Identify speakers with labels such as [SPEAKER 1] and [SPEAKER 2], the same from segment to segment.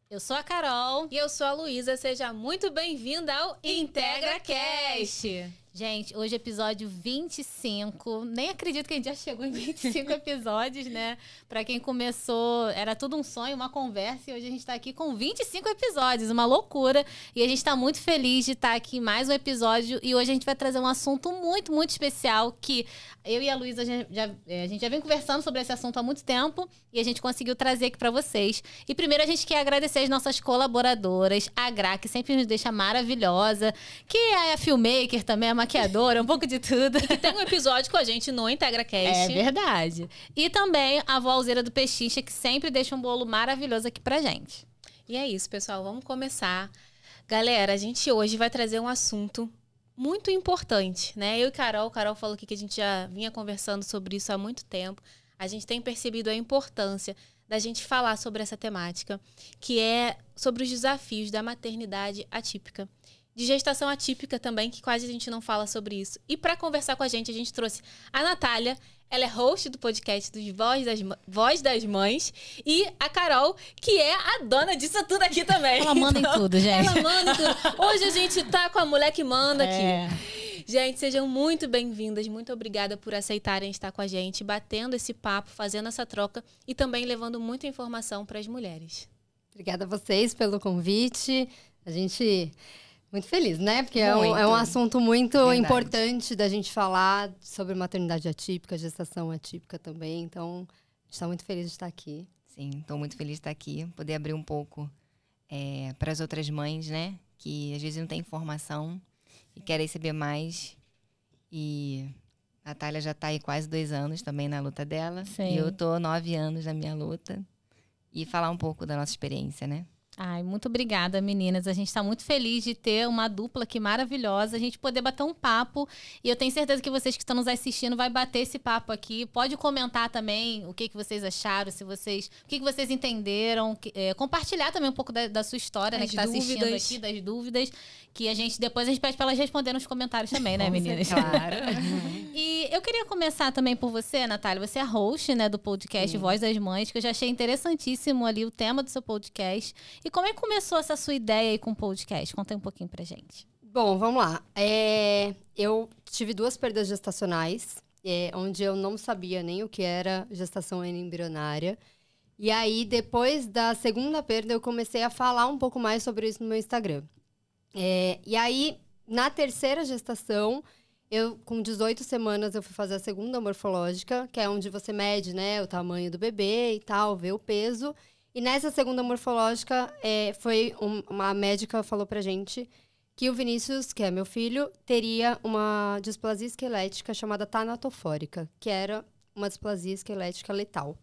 [SPEAKER 1] Eu sou a Carol.
[SPEAKER 2] E eu sou a Luísa. Seja muito bem-vinda ao IntegraCast.
[SPEAKER 1] Gente, hoje é episódio 25. Nem acredito que a gente já chegou em 25 episódios, né? Pra quem começou, era tudo um sonho, uma conversa. E hoje a gente tá aqui com 25 episódios. Uma loucura. E a gente tá muito feliz de estar aqui em mais um episódio. E hoje a gente vai trazer um assunto muito, muito especial. Que eu e a Luísa, a gente já vem conversando sobre esse assunto há muito tempo. E a gente conseguiu trazer aqui pra vocês. E primeiro a gente quer agradecer as nossas colaboradoras. A Gra, que sempre nos deixa maravilhosa. Que é a filmmaker também, a maquiadora, um pouco de tudo.
[SPEAKER 2] E que tem um episódio com a gente no IntegraCast.
[SPEAKER 1] É verdade. E também a vó Alzeira do Pechincha, que sempre deixa um bolo maravilhoso aqui pra gente.
[SPEAKER 2] E é isso, pessoal. Vamos começar. Galera, a gente hoje vai trazer um assunto muito importante, né? Eu e Carol falou aqui que a gente já vinha conversando sobre isso há muito tempo. A gente tem percebido a importância da gente falar sobre essa temática, que é sobre os desafios da maternidade atípica. De gestação atípica também, que quase a gente não fala sobre isso. E para conversar com a gente trouxe a Natália. Ela é host do podcast dos Voz das Mães. E a Carol, que é a dona disso tudo aqui também.
[SPEAKER 1] Ela manda em tudo, gente.
[SPEAKER 2] Ela manda em tudo. Hoje a gente tá com a mulher que manda aqui. Gente, sejam muito bem-vindas. Muito obrigada por aceitarem estar com a gente, batendo esse papo, fazendo essa troca e também levando muita informação para as mulheres.
[SPEAKER 3] Obrigada a vocês pelo convite. A gente... Muito feliz, né? Porque é um assunto muito importante da gente falar sobre maternidade atípica, gestação atípica também. Então, a gente está muito feliz de estar aqui.
[SPEAKER 4] Sim, estou muito feliz de estar aqui. Poder abrir um pouco para as outras mães, né? Que às vezes não têm informação e querem saber mais. E a Natália já está aí quase 2 anos também na luta dela.
[SPEAKER 1] Sim.
[SPEAKER 4] E eu estou 9 anos na minha luta. E falar um pouco da nossa experiência, né?
[SPEAKER 1] Ai, muito obrigada, meninas. A gente está muito feliz de ter uma dupla aqui maravilhosa, a gente poder bater um papo. E eu tenho certeza que vocês que estão nos assistindo vai bater esse papo aqui. Pode comentar também o que vocês acharam, o que vocês entenderam. Compartilhar também um pouco da sua história, né? Que está assistindo aqui, das dúvidas. Que depois a gente pede para elas responderem nos comentários também, né, meninas?
[SPEAKER 4] Claro.
[SPEAKER 1] E eu queria começar também por você, Natália. Você é a host, né, do podcast Voz das Mães, que eu já achei interessantíssimo ali o tema do seu podcast. E como é que começou essa sua ideia aí com o podcast? Conta aí um pouquinho pra gente.
[SPEAKER 3] Bom, vamos lá. Eu tive 2 perdas gestacionais, onde eu não sabia nem o que era gestação embrionária. E aí, depois da segunda perda, eu comecei a falar um pouco mais sobre isso no meu Instagram. E aí, na terceira gestação, com 18 semanas, eu fui fazer a segunda morfológica, que é onde você mede, né, o tamanho do bebê e tal, vê o peso. E nessa segunda morfológica, uma médica falou pra gente que o Vinícius, que é meu filho, teria uma displasia esquelética chamada tanatofórica, que era uma displasia esquelética letal.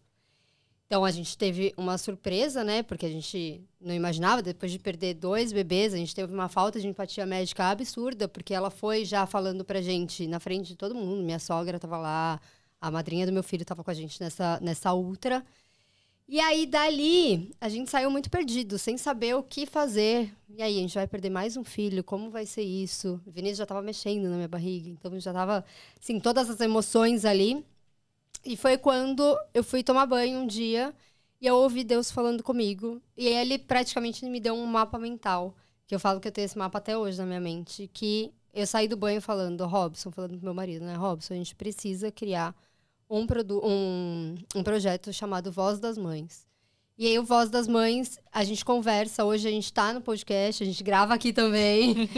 [SPEAKER 3] Então, a gente teve uma surpresa, né? Porque a gente não imaginava, depois de perder 2 bebês, a gente teve uma falta de empatia médica absurda, porque ela foi já falando pra gente na frente de todo mundo. Minha sogra tava lá, a madrinha do meu filho tava com a gente nessa ultra. E aí, dali, a gente saiu muito perdido, sem saber o que fazer. E aí, a gente vai perder mais um filho, como vai ser isso? O Vinícius já tava mexendo na minha barriga, então já tava, assim, todas as emoções ali. E foi quando eu fui tomar banho um dia e eu ouvi Deus falando comigo. E ele praticamente me deu um mapa mental, que eu falo que eu tenho esse mapa até hoje na minha mente, que eu saí do banho falando pro meu marido, né? Robson, a gente precisa criar um projeto chamado Voz das Mães. E aí, o Voz das Mães, a gente conversa. Hoje a gente tá no podcast, a gente grava aqui também.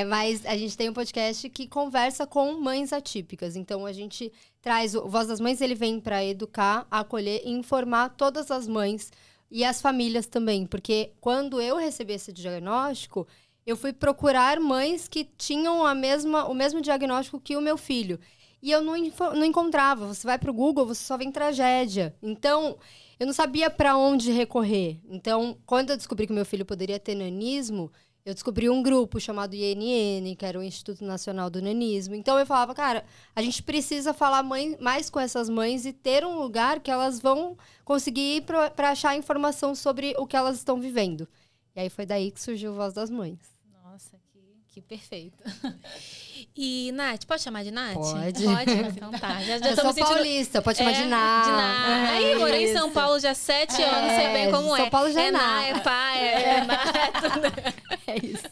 [SPEAKER 3] Mas a gente tem um podcast que conversa com mães atípicas. Então, a gente traz... O Voz das Mães, ele vem para educar, acolher e informar todas as mães e as famílias também. Porque quando eu recebi esse diagnóstico, eu fui procurar mães que tinham o mesmo diagnóstico que o meu filho. E eu não encontrava. Você vai pro Google, você só vê tragédia. Então... eu não sabia para onde recorrer. Então, quando eu descobri que meu filho poderia ter nanismo, eu descobri um grupo chamado INN, que era o Instituto Nacional do Nanismo. Então, eu falava, cara, a gente precisa falar mais com essas mães e ter um lugar que elas vão conseguir ir para achar informação sobre o que elas estão vivendo. E aí foi daí que surgiu o Voz das Mães.
[SPEAKER 1] Nossa, que perfeito.
[SPEAKER 2] E, Nath, pode chamar de Nath?
[SPEAKER 3] Pode.
[SPEAKER 2] Pode? Então tá. Já
[SPEAKER 3] Eu sou paulista, pode chamar de Ná.
[SPEAKER 2] De Ná. Aí, morei em São Paulo já há 7 anos, sei bem como é.
[SPEAKER 3] São Paulo já é Ná.
[SPEAKER 2] Ná, é pai, é Ná, é tudo.
[SPEAKER 3] É isso.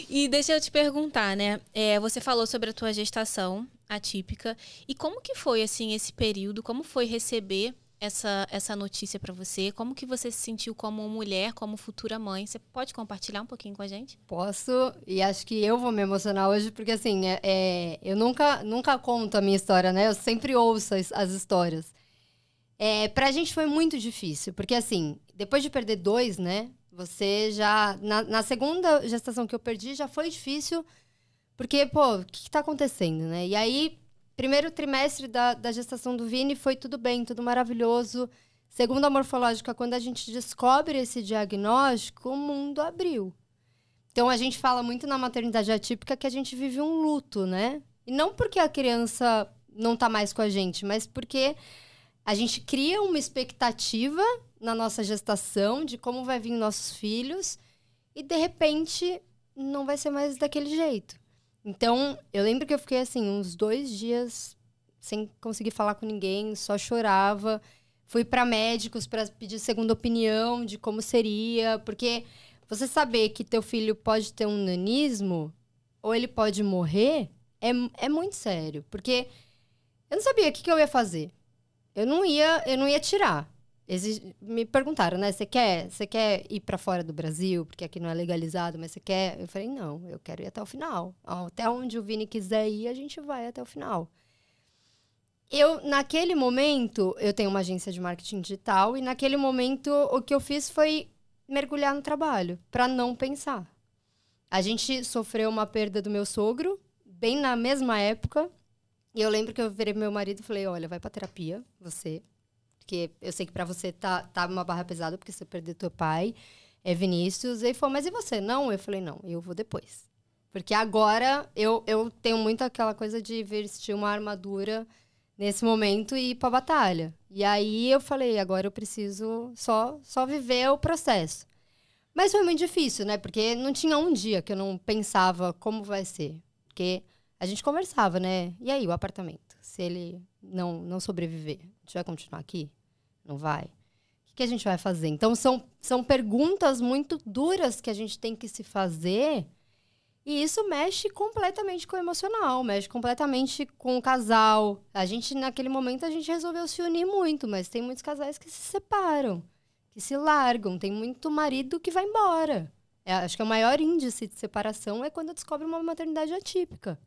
[SPEAKER 2] E deixa eu te perguntar, né? Você falou sobre a tua gestação atípica. E como que foi, assim, esse período? Como foi receber essa notícia pra você? Como que você se sentiu como mulher, como futura mãe? Você pode compartilhar um pouquinho com a gente?
[SPEAKER 3] Posso, e acho que eu vou me emocionar hoje, porque assim, eu nunca conto a minha história, né? Eu sempre ouço as histórias. Pra gente foi muito difícil, porque assim, depois de perder 2, né? Você já... Na segunda gestação que eu perdi, já foi difícil, porque, pô, o que tá acontecendo, né? E aí, primeiro trimestre da gestação do Vini foi tudo bem, tudo maravilhoso. Segundo a morfológica, quando a gente descobre esse diagnóstico, o mundo abriu. Então, a gente fala muito na maternidade atípica que a gente vive um luto, né? E não porque a criança não tá mais com a gente, mas porque a gente cria uma expectativa na nossa gestação de como vai vir nossos filhos e, de repente, não vai ser mais daquele jeito. Então, eu lembro que eu fiquei, assim, uns 2 dias sem conseguir falar com ninguém, só chorava. Fui para médicos para pedir segunda opinião de como seria, porque você saber que teu filho pode ter um nanismo ou ele pode morrer é muito sério, porque eu não sabia o que eu ia fazer. Eu não ia tirar. Me perguntaram, né? Você quer ir para fora do Brasil? Porque aqui não é legalizado, mas você quer? Eu falei, não, eu quero ir até o final. Até onde o Vini quiser ir, a gente vai até o final. Naquele momento, eu tenho uma agência de marketing digital, e naquele momento, o que eu fiz foi mergulhar no trabalho, para não pensar. A gente sofreu uma perda do meu sogro, bem na mesma época, e eu lembro que eu virei pro meu marido e falei, olha, vai pra terapia, você... Porque eu sei que pra você tá uma barra pesada, porque você perdeu teu pai, Vinícius. E ele falou, mas e você? Não? Eu falei, não, eu vou depois. Porque agora eu tenho muito aquela coisa de vestir uma armadura nesse momento e ir pra batalha. E aí eu falei, agora eu preciso só viver o processo. Mas foi muito difícil, né? Porque não tinha um dia que eu não pensava como vai ser. Porque a gente conversava, né? E aí, o apartamento? Se ele não sobreviver, a gente vai continuar aqui? Não vai? O que a gente vai fazer? Então, são perguntas muito duras que a gente tem que se fazer, e isso mexe completamente com o emocional, mexe completamente com o casal. Naquele momento, a gente resolveu se unir muito, mas tem muitos casais que se separam, que se largam. Tem muito marido que vai embora. Acho que o maior índice de separação é quando descobre uma maternidade atípica.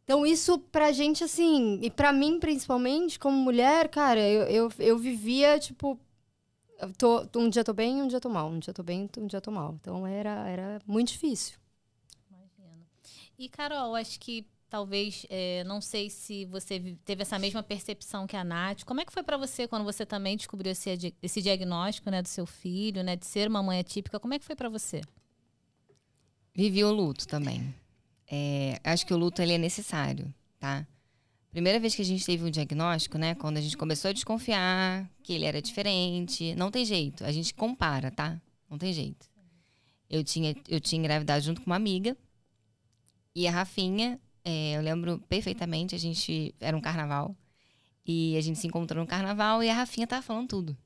[SPEAKER 3] Então, isso pra gente, assim, e pra mim, principalmente, como mulher, cara, eu vivia, tipo, um dia tô bem, um dia tô mal, um dia tô bem, um dia tô mal. Então, era muito difícil.
[SPEAKER 1] Imagino. E, Carol, acho que talvez, não sei se você teve essa mesma percepção que a Nath. Como é que foi pra você quando você também descobriu esse diagnóstico, né, do seu filho, né, de ser uma mãe atípica? Como é que foi pra você?
[SPEAKER 4] Vivi o luto também. Acho que o luto ele é necessário, tá? Primeira vez que a gente teve um diagnóstico, né? Quando a gente começou a desconfiar que ele era diferente. Não tem jeito, a gente compara, tá? Não tem jeito. Eu tinha engravidado junto com uma amiga. E a Rafinha, eu lembro perfeitamente, era um carnaval. E a gente se encontrou no carnaval e a Rafinha tava falando tudo.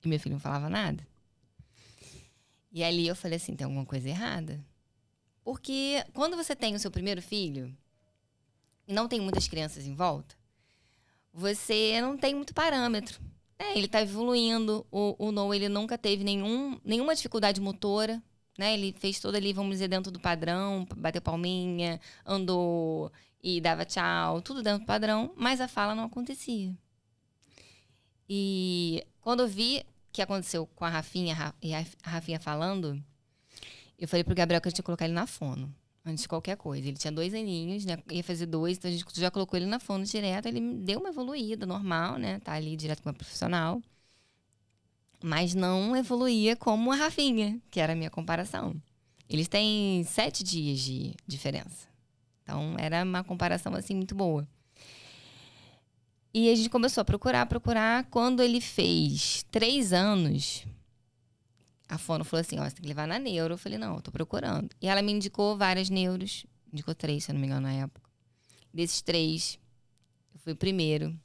[SPEAKER 4] E meu filho não falava nada. E ali eu falei assim, tem alguma coisa errada. Porque quando você tem o seu primeiro filho e não tem muitas crianças em volta, você não tem muito parâmetro. Ele está evoluindo. O Noah, ele nunca teve nenhuma dificuldade motora. Né? Ele fez todo ali, vamos dizer, dentro do padrão, bateu palminha, andou e dava tchau, tudo dentro do padrão, mas a fala não acontecia. E quando eu vi o que aconteceu com a Rafinha, e a Rafinha falando, eu falei pro Gabriel que a gente ia colocar ele na fono, antes de qualquer coisa. Ele tinha 2 aninhos, né? Ia fazer 2, então a gente já colocou ele na fono direto. Ele deu uma evoluída, normal, né? Tá ali direto com uma profissional. Mas não evoluía como a Rafinha, que era a minha comparação. Eles têm 7 dias de diferença. Então, era uma comparação, assim, muito boa. E a gente começou a procurar. Quando ele fez 3 anos, a fono falou assim, ó, você tem que levar na neuro. Eu falei, não, eu tô procurando. E ela me indicou várias neuros. Indicou 3, se eu não me engano, na época. Desses 3, eu fui o primeiro.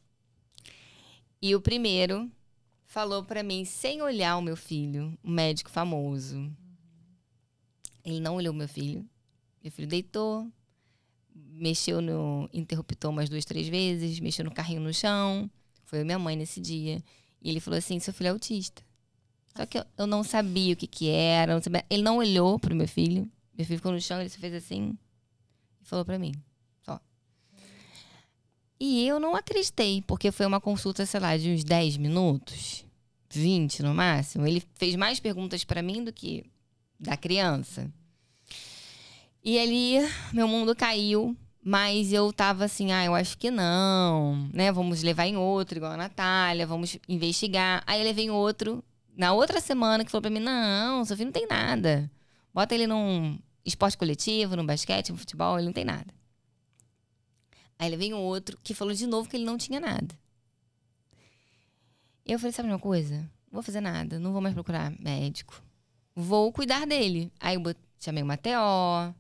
[SPEAKER 4] E o primeiro falou pra mim, sem olhar o meu filho, um médico famoso. Ele não olhou meu filho. Meu filho deitou, mexeu no interruptor umas 2, 3 vezes, mexeu no carrinho no chão. Foi a minha mãe nesse dia. E ele falou assim, seu filho é autista. Só que eu não sabia o que era. Não sabia. Ele não olhou pro meu filho. Meu filho ficou no chão, ele só fez assim e falou pra mim, só. E eu não acreditei, porque foi uma consulta, sei lá, de uns 10 minutos, 20 no máximo. Ele fez mais perguntas pra mim do que da criança. E ali, meu mundo caiu. Mas eu tava assim, eu acho que não, né? Vamos levar em outro, igual a Natália, vamos investigar. Aí eu levei em outro, na outra semana, que falou pra mim, não, seu filho não tem nada. Bota ele num esporte coletivo, num basquete, no futebol, ele não tem nada. Aí eu levei em outro, que falou de novo que ele não tinha nada. Eu falei, sabe uma coisa? Não vou fazer nada, não vou mais procurar médico. Vou cuidar dele. Aí eu chamei uma TO,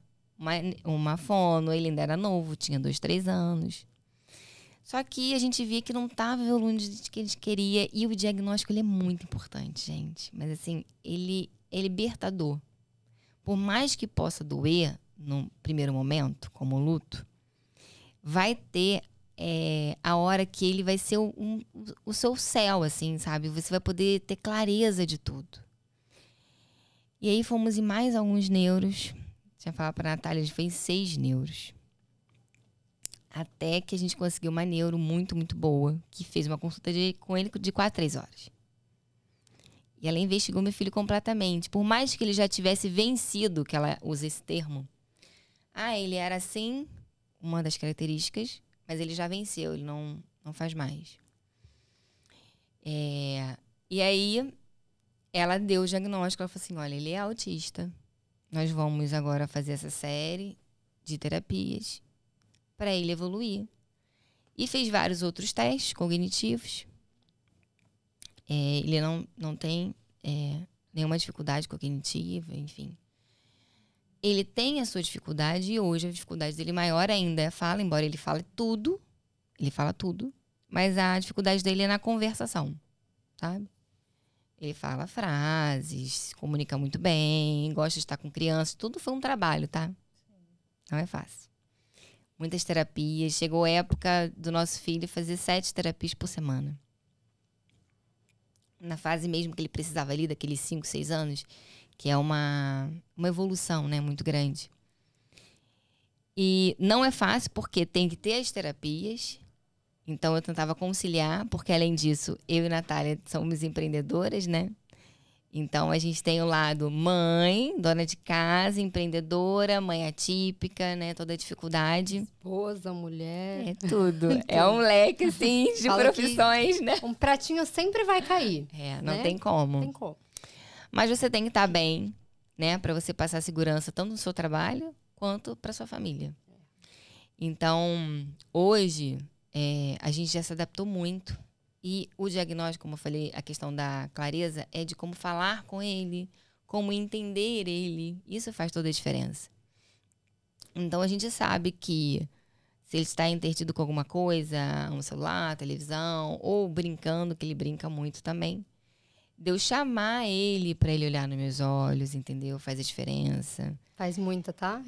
[SPEAKER 4] uma fono, ele ainda era novo, tinha 2, 3 anos. Só que a gente via que não estava evoluindo do que a gente queria. E o diagnóstico, ele é muito importante, gente. Mas assim, ele é libertador. Por mais que possa doer no primeiro momento, como luto, vai ter a hora que ele vai ser o seu céu, assim, sabe? Você vai poder ter clareza de tudo. E aí fomos em mais alguns neuros. Tinha falado pra Natália, a gente foi em 6 neuros. Até que a gente conseguiu uma neuro muito, muito boa, que fez uma consulta com ele de 4 a 3 horas. E ela investigou meu filho completamente. Por mais que ele já tivesse vencido, que ela usa esse termo. Ele era assim, uma das características, mas ele já venceu, ele não faz mais. E aí, ela deu o diagnóstico, ela falou assim, olha, ele é autista. Nós vamos agora fazer essa série de terapias para ele evoluir. E fez vários outros testes cognitivos. Ele não tem nenhuma dificuldade cognitiva, enfim. Ele tem a sua dificuldade e hoje a dificuldade dele maior ainda é fala, embora ele fale tudo, ele fala tudo, mas a dificuldade dele é na conversação, sabe? Ele fala frases, se comunica muito bem, gosta de estar com crianças. Tudo foi um trabalho, tá? Não é fácil. Muitas terapias. Chegou a época do nosso filho fazer 7 terapias por semana. Na fase mesmo que ele precisava ali, daqueles 5, 6 anos, que é uma evolução, né, muito grande. E não é fácil porque tem que ter as terapias. Então eu tentava conciliar, porque além disso, eu e Natália somos empreendedoras, né? Então a gente tem o lado mãe, dona de casa, empreendedora, mãe atípica, né? Toda a dificuldade.
[SPEAKER 3] Esposa, mulher.
[SPEAKER 4] É tudo. É um leque, assim, de
[SPEAKER 3] Fala
[SPEAKER 4] profissões, né?
[SPEAKER 3] Um pratinho sempre vai cair.
[SPEAKER 4] Não
[SPEAKER 3] né?
[SPEAKER 4] tem como.
[SPEAKER 3] Não tem como.
[SPEAKER 4] Mas você tem que estar bem, né? Para você passar segurança tanto no seu trabalho quanto para sua família. Então, hoje, a gente já se adaptou muito. E o diagnóstico, como eu falei, a questão da clareza é de como falar com ele, como entender ele. Isso faz toda a diferença. Então, a gente sabe que se ele está entretido com alguma coisa, um celular, televisão, ou brincando, que ele brinca muito também, de eu chamar ele para ele olhar nos meus olhos, entendeu? Faz a diferença.
[SPEAKER 3] Faz muita, tá?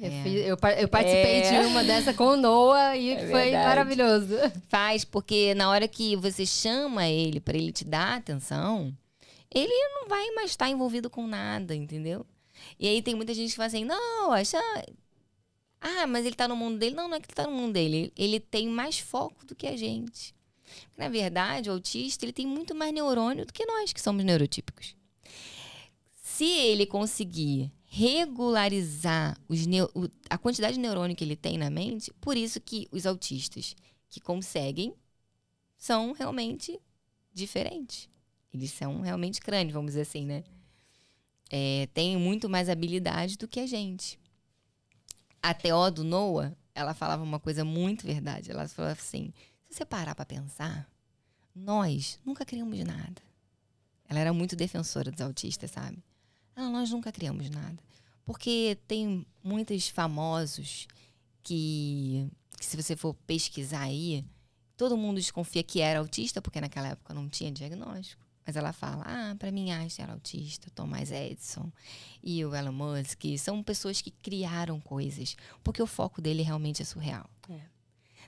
[SPEAKER 3] Eu participei de uma dessa com o Noah e foi
[SPEAKER 4] verdade.
[SPEAKER 3] maravilhoso.
[SPEAKER 4] Faz, porque na hora que você chama ele para ele te dar atenção, ele não vai mais estar envolvido com nada, entendeu? E aí tem muita gente que fala assim, não, mas ele tá no mundo dele. Não é que ele tá no mundo dele. Ele tem mais foco do que a gente. Na verdade, o autista, ele tem muito mais neurônio do que nós, que somos neurotípicos. Se ele conseguir regularizar a quantidade de neurônio que ele tem na mente, por isso que os autistas que conseguem são realmente diferentes. Eles são realmente crânios, vamos dizer assim, né? Tem muito mais habilidade do que a gente. A TO do Noah, ela falava uma coisa muito verdade. Ela falava assim, se você parar pra pensar, nós nunca criamos nada. Ela era muito defensora dos autistas, sabe? Nós nunca criamos nada. Porque tem muitos famosos que se você for pesquisar aí, todo mundo desconfia que era autista, porque naquela época não tinha diagnóstico. Mas ela fala, para mim Einstein era autista, Thomas Edison e o Elon Musk. São pessoas que criaram coisas, porque o foco dele realmente é surreal.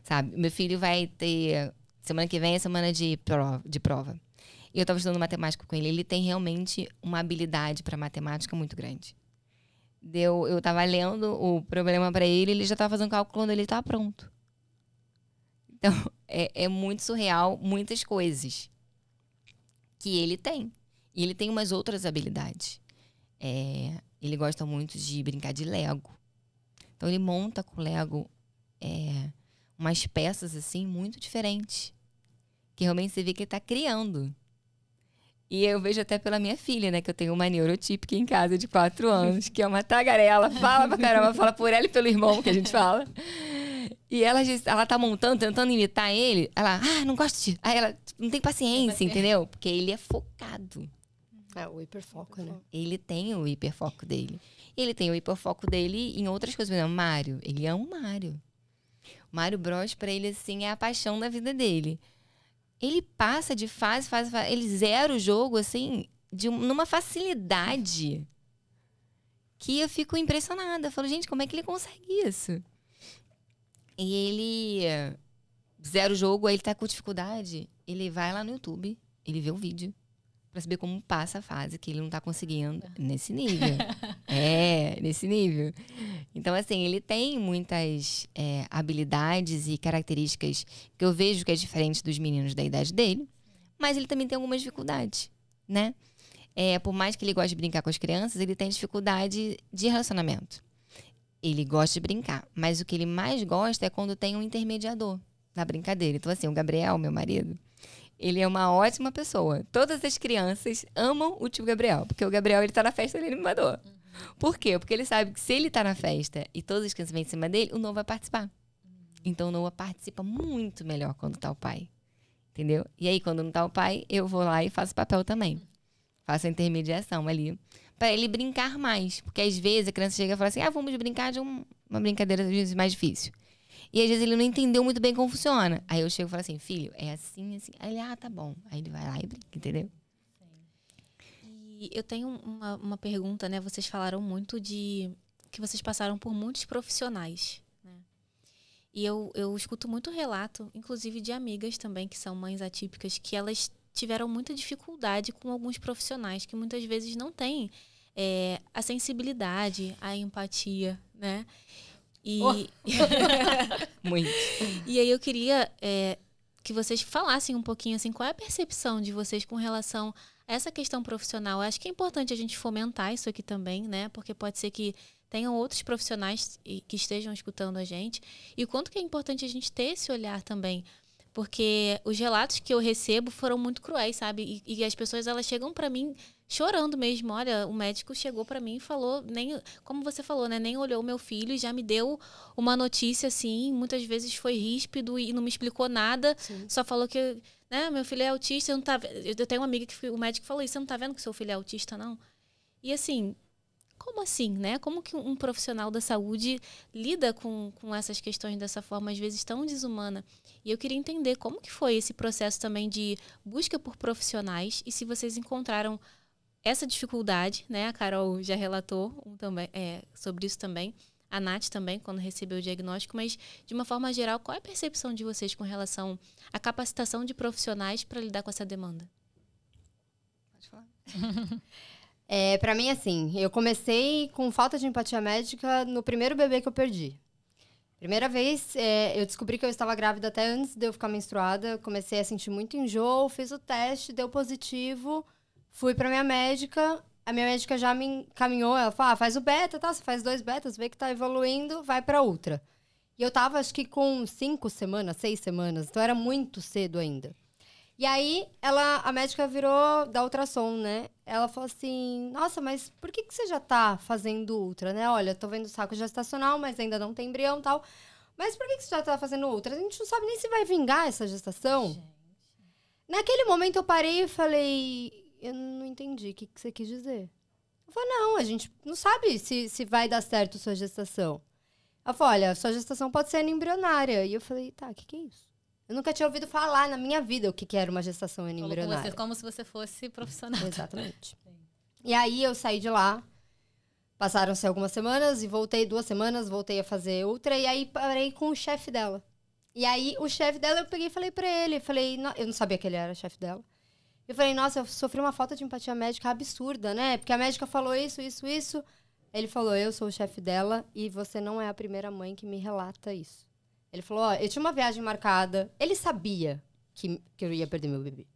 [SPEAKER 4] Sabe? Meu filho vai ter, semana que vem é semana de prova. E eu estava estudando matemática com ele. Ele tem realmente uma habilidade para matemática muito grande. Eu estava lendo o problema para ele já estava fazendo cálculo quando ele estava pronto. Então, é muito surreal muitas coisas que ele tem. E ele tem umas outras habilidades. Ele gosta muito de brincar de Lego. Então, ele monta com Lego umas peças, assim, muito diferentes. Que realmente você vê que ele está criando. E eu vejo até pela minha filha, né? Que eu tenho uma neurotípica em casa de 4 anos, que é uma tagarela, fala pra caramba, fala por ela e pelo irmão, que a gente fala. E ela tá montando, tentando imitar ele. Ela, não gosto de... Aí ela não tem paciência, entendeu? Porque ele é focado.
[SPEAKER 3] O hiperfoco, né?
[SPEAKER 4] Ele tem o hiperfoco dele. Ele tem o hiperfoco dele em outras coisas. Por exemplo, Mario. Ele ama o Mario. O Mario Bros, pra ele, assim, é a paixão da vida dele. Ele passa de fase. Ele zera o jogo, assim, numa facilidade que eu fico impressionada. Eu falo, gente, como é que ele consegue isso? E ele zera o jogo, aí ele tá com dificuldade. Ele vai lá no YouTube, ele vê o vídeo pra saber como passa a fase, que ele não tá conseguindo nesse nível. Nesse nível. Então, assim, ele tem muitas habilidades e características que eu vejo que é diferente dos meninos da idade dele, mas ele também tem algumas dificuldades, né? Por mais que ele goste de brincar com as crianças, ele tem dificuldade de relacionamento. Ele gosta de brincar, mas o que ele mais gosta é quando tem um intermediador na brincadeira. Então, assim, o Gabriel, meu marido, ele é uma ótima pessoa. Todas as crianças amam o tio Gabriel, porque o Gabriel, ele tá na festa, ele é animador. Por quê? Porque ele sabe que se ele tá na festa e todas as crianças vêm em cima dele, o Noah vai participar. Então, o Noah participa muito melhor quando tá o pai. Entendeu? E aí, quando não tá o pai, eu vou lá e faço papel também. Faço a intermediação ali. Para ele brincar mais. Porque às vezes a criança chega e fala assim, vamos brincar de uma brincadeira às vezes mais difícil. E às vezes ele não entendeu muito bem como funciona. Aí eu chego e falo assim, filho, é assim, assim. Aí ele, tá bom. Aí ele vai lá e brinca, entendeu?
[SPEAKER 2] E eu tenho uma pergunta, né? Vocês falaram muito de que vocês passaram por muitos profissionais, né? E eu escuto muito relato, inclusive de amigas também, que são mães atípicas, que elas tiveram muita dificuldade com alguns profissionais que muitas vezes não têm a sensibilidade, a empatia, né? E
[SPEAKER 4] muito.
[SPEAKER 2] E aí eu queria que vocês falassem um pouquinho assim, qual é a percepção de vocês com relação a essa questão profissional. Eu acho que é importante a gente fomentar isso aqui também, né? Porque pode ser que tenham outros profissionais que estejam escutando a gente. E o quanto que é importante a gente ter esse olhar também. Porque os relatos que eu recebo foram muito cruéis, sabe? E as pessoas, elas chegam pra mim chorando mesmo. Olha, o médico chegou pra mim e falou, como você falou, né? Nem olhou o meu filho e já me deu uma notícia, assim. Muitas vezes foi ríspido e não me explicou nada. Sim. Só falou que, né? Meu filho é autista, não tá... Eu tenho uma amiga que o médico falou isso, você não tá vendo que seu filho é autista, não? E assim... Como assim, né? Como que um profissional da saúde lida com essas questões dessa forma, às vezes, tão desumana? E eu queria entender como que foi esse processo também de busca por profissionais e se vocês encontraram essa dificuldade, né? A Carol já relatou também, sobre isso também. A Nath também, quando recebeu o diagnóstico. Mas, de uma forma geral, qual é a percepção de vocês com relação à capacitação de profissionais para lidar com essa demanda?
[SPEAKER 4] Pode falar.
[SPEAKER 3] Pra mim, assim, eu comecei com falta de empatia médica no primeiro bebê que eu perdi. Primeira vez, eu descobri que eu estava grávida até antes de eu ficar menstruada. Comecei a sentir muito enjoo, fiz o teste, deu positivo. Fui pra minha médica, a minha médica já me encaminhou. Ela falou, faz o beta, tá? Você faz 2 betas, vê que tá evoluindo, vai pra ultra. E eu tava, acho que com 5 semanas, 6 semanas, então era muito cedo ainda. E aí, a médica virou da ultrassom, né? Ela falou assim, nossa, mas por que você já tá fazendo ultra, né? Olha, tô vendo saco gestacional, mas ainda não tem embrião e tal. Mas por que você já tá fazendo ultra? A gente não sabe nem se vai vingar essa gestação. Gente. Naquele momento, eu parei e falei, eu não entendi o que você quis dizer. Eu falei, não, a gente não sabe se vai dar certo sua gestação. Ela falou, olha, sua gestação pode ser embrionária. E eu falei, tá, o que é isso? Eu nunca tinha ouvido falar na minha vida o que era uma gestação embrionária.
[SPEAKER 1] Como se você fosse profissional.
[SPEAKER 3] Exatamente. E aí eu saí de lá, passaram-se algumas semanas e voltei 2 semanas, voltei a fazer ultra e aí parei com o chefe dela. E aí o chefe dela, eu peguei e falei pra ele, eu não sabia que ele era chefe dela. Eu falei, nossa, eu sofri uma falta de empatia médica absurda, né? Porque a médica falou isso. Ele falou, eu sou o chefe dela e você não é a primeira mãe que me relata isso. Ele falou, ó, eu tinha uma viagem marcada. Ele sabia que eu ia perder meu bebê.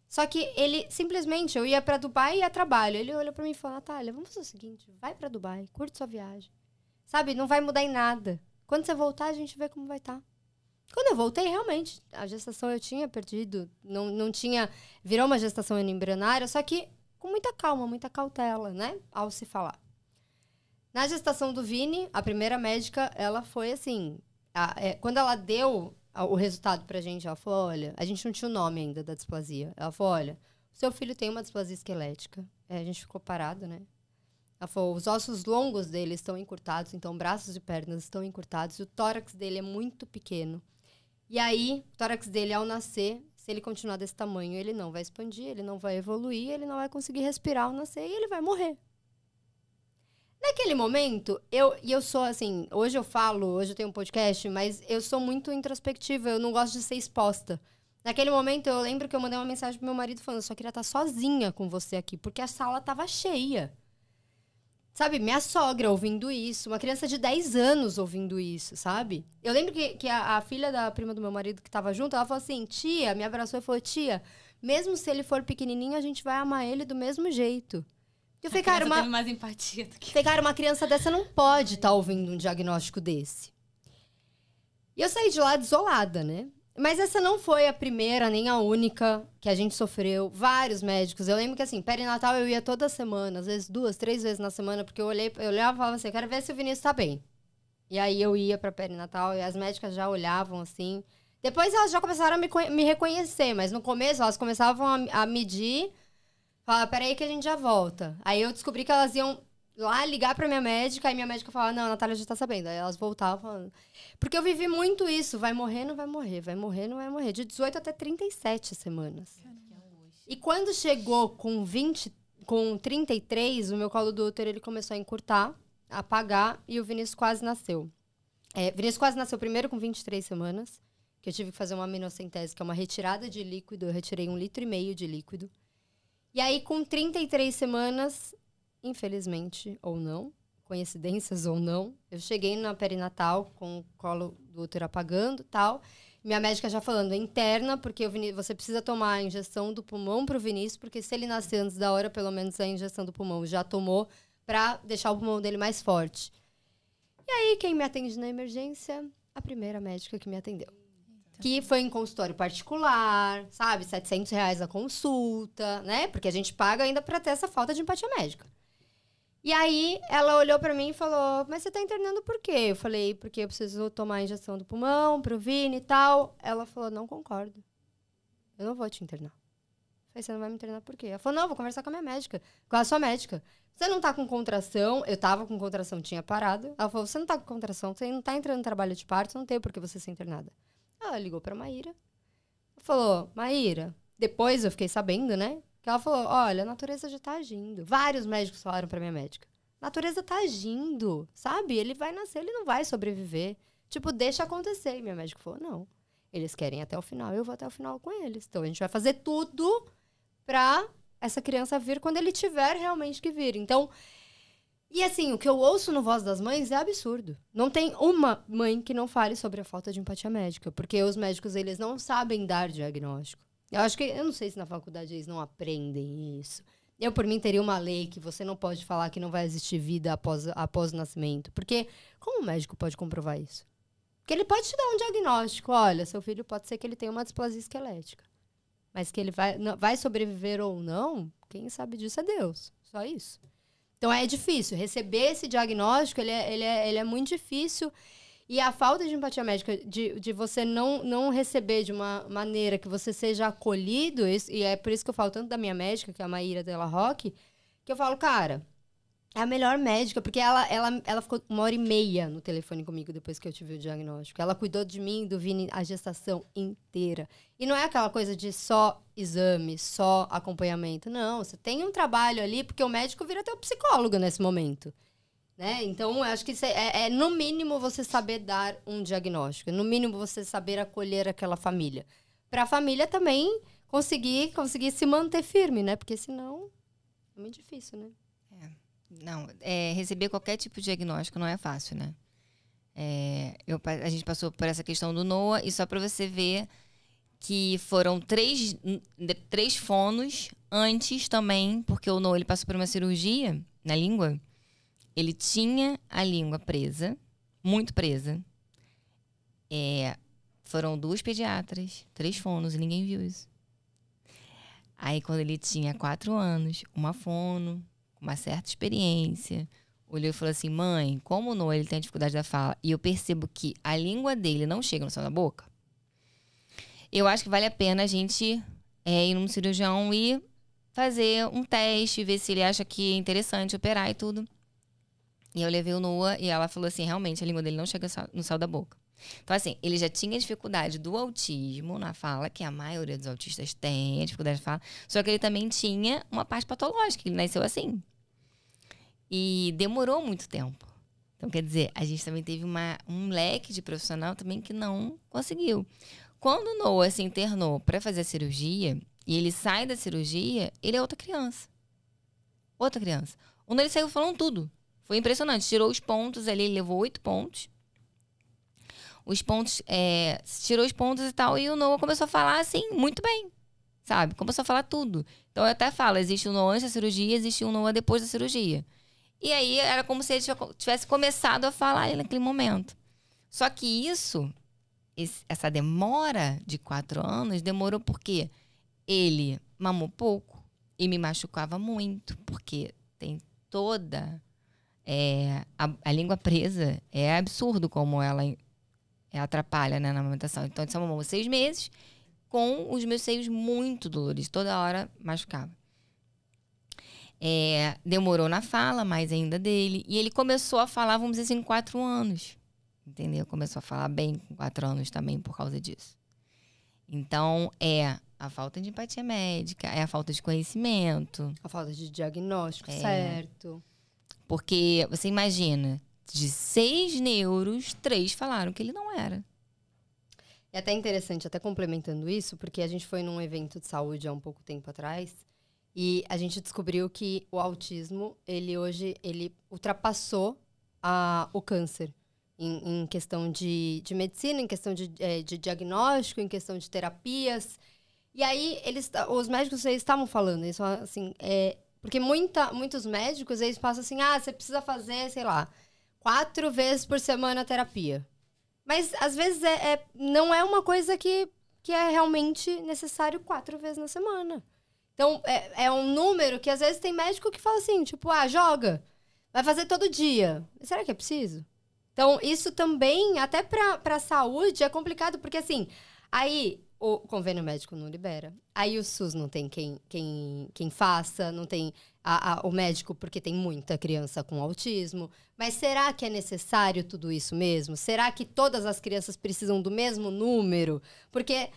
[SPEAKER 3] Só que ele, simplesmente, eu ia pra Dubai e ia a trabalho. Ele olhou pra mim e falou, Natália, vamos fazer o seguinte, vai pra Dubai, curte sua viagem. Sabe, não vai mudar em nada. Quando você voltar, a gente vê como vai estar. Quando eu voltei, realmente, a gestação eu tinha perdido. Não tinha... Virou uma gestação embrionária, só que com muita calma, muita cautela, né? Ao se falar. Na gestação do Vini, a primeira médica, ela foi assim... quando ela deu o resultado pra gente, ela falou, olha... A gente não tinha o nome ainda da displasia. Ela falou, olha, seu filho tem uma displasia esquelética. A gente ficou parado, né? Ela falou, os ossos longos dele estão encurtados, então braços e pernas estão encurtados, e o tórax dele é muito pequeno. E aí, o tórax dele, ao nascer, se ele continuar desse tamanho, ele não vai expandir, ele não vai evoluir, ele não vai conseguir respirar ao nascer e ele vai morrer. Naquele momento, eu sou assim, hoje eu tenho um podcast, mas eu sou muito introspectiva, eu não gosto de ser exposta. Naquele momento, eu lembro que eu mandei uma mensagem pro meu marido falando, eu só queria estar sozinha com você aqui, porque a sala tava cheia. Sabe, minha sogra ouvindo isso, uma criança de 10 anos ouvindo isso, sabe? Eu lembro que a filha da prima do meu marido que tava junto, ela falou assim, tia, me abraçou e falou, tia, mesmo se ele for pequenininho, a gente vai amar ele do mesmo jeito. Eu falei, cara,
[SPEAKER 1] teve mais empatia do que...
[SPEAKER 3] Falei, cara, uma criança dessa não pode estar ouvindo um diagnóstico desse. E eu saí de lá desolada, né? Mas essa não foi a primeira, nem a única que a gente sofreu. Vários médicos. Eu lembro que, assim, perinatal eu ia toda semana. Às vezes 2, 3 vezes na semana. Porque eu olhava e falava assim, eu quero ver se o Vinícius tá bem. E aí eu ia pra perinatal e as médicas já olhavam, assim. Depois elas já começaram a me reconhecer. Mas no começo elas começavam a medir. Falavam, peraí que a gente já volta. Aí eu descobri que elas iam lá ligar pra minha médica. Aí minha médica falava, não, a Natália já tá sabendo. Aí elas voltavam falando... Porque eu vivi muito isso. Vai morrer, não vai morrer. Vai morrer, não vai morrer. De 18 até 37 semanas. E quando chegou com 33, o meu colo do útero ele começou a encurtar, a apagar, e o Vinícius quase nasceu. Vinícius quase nasceu primeiro com 23 semanas, que eu tive que fazer uma aminocentese, que é uma retirada de líquido. Eu retirei 1,5 litro de líquido. E aí, com 33 semanas, infelizmente, ou não, coincidências ou não, eu cheguei na perinatal com o colo do útero apagando e tal. Minha médica já falando, interna, porque você precisa tomar a injeção do pulmão pro Vinícius, porque se ele nascer antes da hora, pelo menos a injeção do pulmão já tomou, pra deixar o pulmão dele mais forte. E aí, quem me atende na emergência? A primeira médica que me atendeu. Que foi em consultório particular, sabe? R$700 a consulta, né? Porque a gente paga ainda pra ter essa falta de empatia médica. E aí, ela olhou pra mim e falou, mas você tá internando por quê? Eu falei, porque eu preciso tomar a injeção do pulmão pro Vini e tal. Ela falou, não concordo. Eu não vou te internar. Eu falei, você não vai me internar por quê? Ela falou, não, vou conversar com a minha médica. Com a sua médica. Você não tá com contração? Eu tava com contração, tinha parado. Ela falou, você não tá com contração, você não tá entrando no trabalho de parto, não tem por que você ser internada. Ela ligou pra Maíra. Falou, Maíra, depois eu fiquei sabendo, né? Que ela falou, olha, a natureza já tá agindo. Vários médicos falaram pra minha médica. A natureza tá agindo, sabe? Ele vai nascer, ele não vai sobreviver. Tipo, deixa acontecer. E minha médica falou, não. Eles querem ir até o final, eu vou até o final com eles. Então, a gente vai fazer tudo pra essa criança vir quando ele tiver realmente que vir. Então, e assim, o que eu ouço no Voz das Mães é absurdo. Não tem uma mãe que não fale sobre a falta de empatia médica. Porque os médicos, eles não sabem dar diagnóstico. Eu não sei se na faculdade eles não aprendem isso. Eu, por mim, teria uma lei que você não pode falar que não vai existir vida após o nascimento. Porque como o médico pode comprovar isso? Porque ele pode te dar um diagnóstico. Olha, seu filho pode ser que ele tenha uma displasia esquelética. Mas que ele vai sobreviver ou não, quem sabe disso é Deus. Só isso. Então, é difícil. Receber esse diagnóstico, ele é muito difícil. E a falta de empatia médica, de você não receber de uma maneira que você seja acolhido, e é por isso que eu falo tanto da minha médica, que é a Maíra Della Roque, que eu falo, cara, é a melhor médica, porque ela ficou 1h30 no telefone comigo depois que eu tive o diagnóstico. Ela cuidou de mim e do Vini a gestação inteira. E não é aquela coisa de só exame, só acompanhamento. Não, você tem um trabalho ali, porque o médico vira teu psicólogo nesse momento. Né? Então, eu acho que isso no mínimo, você saber dar um diagnóstico. No mínimo, você saber acolher aquela família. Para a família também conseguir se manter firme, né? Porque senão é muito difícil, né?
[SPEAKER 4] Não, receber qualquer tipo de diagnóstico não é fácil, né? A gente passou por essa questão do Noah, e só para você ver que foram três fonos antes também, porque o Noah, ele passou por uma cirurgia na língua. Ele tinha a língua presa, muito presa. Foram 2 pediatras, 3 fonos, e ninguém viu isso. Aí, quando ele tinha 4 anos, uma fono, com uma certa experiência, olhou e falou assim: mãe, como o Noah, ele tem a dificuldade da fala, e eu percebo que a língua dele não chega no céu da boca, eu acho que vale a pena a gente ir num cirurgião e fazer um teste, ver se ele acha que é interessante operar e tudo. E eu levei o Noah e ela falou assim: realmente, a língua dele não chega no céu da boca. Então, assim, ele já tinha dificuldade do autismo na fala, que a maioria dos autistas tem, a dificuldade de fala. Só que ele também tinha uma parte patológica, ele nasceu assim. E demorou muito tempo. Então, quer dizer, a gente também teve um leque de profissional também que não conseguiu. Quando o Noah se internou para fazer a cirurgia, e ele sai da cirurgia, ele é outra criança. Outra criança. Onde ele saiu falando tudo. Foi impressionante. Tirou os pontos ali, ele levou 8 pontos. Os pontos, tirou os pontos e tal, e o Noah começou a falar assim, muito bem, sabe? Começou a falar tudo. Então eu até falo, existe um Noah antes da cirurgia, existe um Noah depois da cirurgia. E aí era como se ele tivesse começado a falar ali naquele momento. Só que essa demora de 4 anos, demorou porque ele mamou pouco e me machucava muito, porque tem toda a língua presa. É absurdo como ela atrapalha, né, na amamentação. Então, ele só mamou 6 meses com os meus seios muito doloridos. Toda hora machucava. Demorou na fala, mais ainda dele. E ele começou a falar, vamos dizer assim, com 4 anos. Entendeu? Começou a falar bem com 4 anos também por causa disso. Então, a falta de empatia médica, a falta de conhecimento.
[SPEAKER 3] A falta de diagnóstico, certo.
[SPEAKER 4] Porque, você imagina, de 6 neuros, 3 falaram que ele não era.
[SPEAKER 3] É até interessante, até complementando isso, porque a gente foi num evento de saúde há um pouco tempo atrás, e a gente descobriu que o autismo, ele ultrapassou o câncer. Em questão de medicina, em questão de diagnóstico, em questão de terapias. E aí, os médicos, eles estavam falando isso, assim, porque muitos médicos, eles passam assim, você precisa fazer, sei lá, 4 vezes por semana terapia. Mas, às vezes, não é uma coisa que é realmente necessário 4 vezes na semana. Então, é um número que, às vezes, tem médico que fala assim, tipo, joga, vai fazer todo dia. Será que é preciso? Então, isso também, até pra saúde, é complicado, porque, assim, aí o convênio médico não libera. Aí o SUS não tem quem faça, não tem o médico, porque tem muita criança com autismo. Mas será que é necessário tudo isso mesmo? Será que todas as crianças precisam do mesmo número? Porque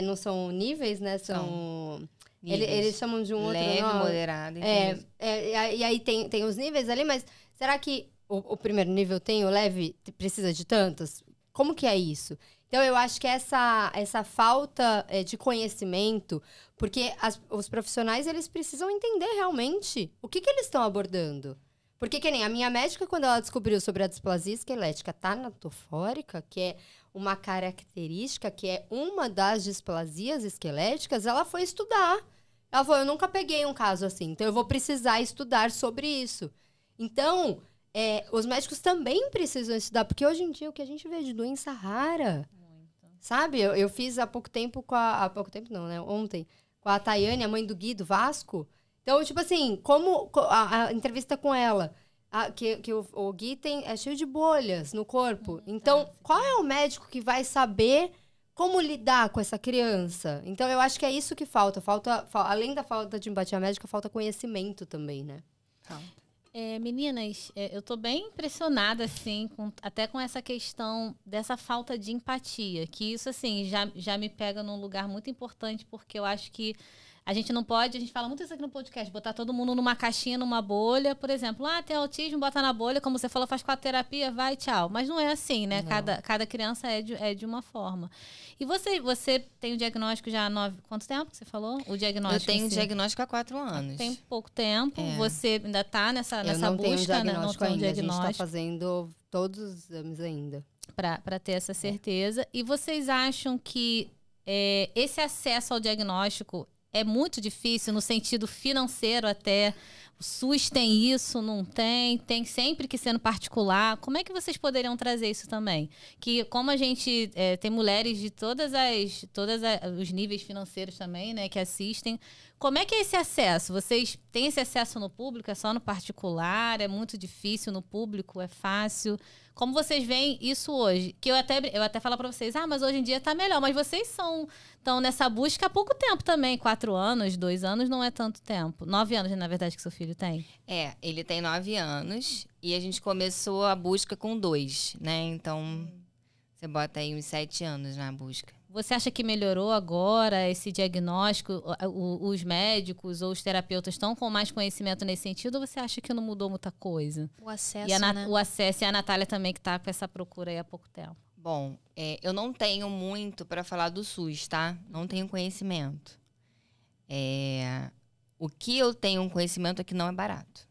[SPEAKER 3] não são níveis, né? São eles chamam de um outro nome.
[SPEAKER 4] Leve, moderado.
[SPEAKER 3] E aí tem os níveis ali, mas será que o primeiro nível tem, o leve precisa de tantos? Como que é isso? Então, eu acho que essa falta de conhecimento, porque os profissionais, eles precisam entender realmente o que eles estão abordando. Porque, que nem a minha médica, quando ela descobriu sobre a displasia esquelética tanatofórica, que é uma característica, que é uma das displasias esqueléticas, ela foi estudar. Ela falou, eu nunca peguei um caso assim, então eu vou precisar estudar sobre isso. Então, os médicos também precisam estudar, porque hoje em dia o que a gente vê de doença rara, sabe? Eu fiz há pouco tempo ontem, com a Tayane, a mãe do Gui, do Vasco. Então, tipo assim, como a entrevista com ela, que o Gui é cheio de bolhas no corpo. Então, qual é o médico que vai saber como lidar com essa criança? Então, eu acho que é isso que falta. Além da falta de empatia médica, falta conhecimento também, né?
[SPEAKER 1] Meninas, eu tô bem impressionada, assim, até com essa questão dessa falta de empatia, que isso, assim, já me pega num lugar muito importante, porque eu acho que a gente não pode, a gente fala muito isso aqui no podcast, botar todo mundo numa caixinha, numa bolha, por exemplo, tem autismo, bota na bolha, como você falou, faz com a terapia, vai, tchau. Mas não é assim, né? Cada criança é de uma forma. E você tem o diagnóstico já há quanto tempo que você falou? O diagnóstico?
[SPEAKER 4] Eu tenho o diagnóstico há 4 anos.
[SPEAKER 1] Tem pouco tempo, você ainda tá nessa busca, né?
[SPEAKER 3] Não tem um diagnóstico ainda,
[SPEAKER 1] diagnóstico.
[SPEAKER 3] A gente tá fazendo todos os exames ainda.
[SPEAKER 1] Para ter essa certeza. E vocês acham que esse acesso ao diagnóstico é muito difícil no sentido financeiro até? O SUS tem isso, não tem? Tem sempre que ser no particular. Como é que vocês poderiam trazer isso também? Que como a gente tem mulheres de todos os níveis financeiros também, né, que assistem. Como é que é esse acesso? Vocês têm esse acesso no público? É só no particular? É muito difícil no público? É fácil? Como vocês veem isso hoje? Que eu até falo pra vocês, mas hoje em dia tá melhor. Mas vocês estão nessa busca há pouco tempo também. 4 anos, 2 anos não é tanto tempo. 9 anos, na verdade, que seu filho tem.
[SPEAKER 4] Ele tem 9 anos e a gente começou a busca com 2, né? Então, você bota aí uns 7 anos na busca.
[SPEAKER 1] Você acha que melhorou agora esse diagnóstico? Os médicos ou os terapeutas estão com mais conhecimento nesse sentido? Ou você acha que não mudou muita coisa?
[SPEAKER 2] O acesso,
[SPEAKER 1] né? O acesso, e a Natália também, que está com essa procura aí há pouco tempo.
[SPEAKER 4] Bom, eu não tenho muito para falar do SUS, tá? Não tenho conhecimento. O que eu tenho conhecimento é que não é barato.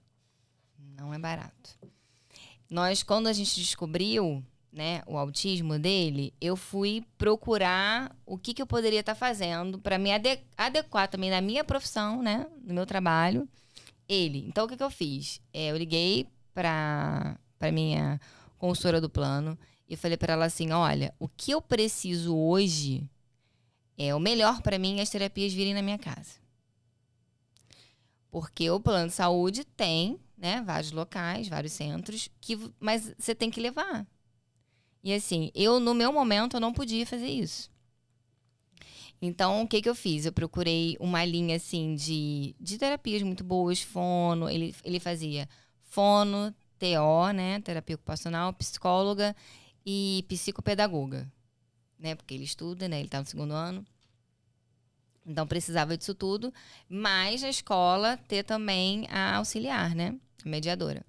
[SPEAKER 4] Não é barato. Quando a gente descobriu, né, o autismo dele, eu fui procurar o que eu poderia estar fazendo para me adequar também na minha profissão, né, no meu trabalho, ele. Então, o que eu fiz? Eu liguei para minha consultora do plano e falei para ela assim, olha, o que eu preciso hoje o melhor para mim é as terapias virem na minha casa. Porque o plano de saúde tem, né, vários locais, vários centros, mas você tem que levar. E assim, no meu momento, eu não podia fazer isso. Então, o que eu fiz? Eu procurei uma linha, assim, de terapias muito boas, fono. Ele fazia fono, TO, né? Terapia ocupacional, psicóloga e psicopedagoga. Né? Porque ele estuda, né? Ele tá no 2º ano. Então, precisava disso tudo. Mas a escola ter também a auxiliar, né? A mediadora.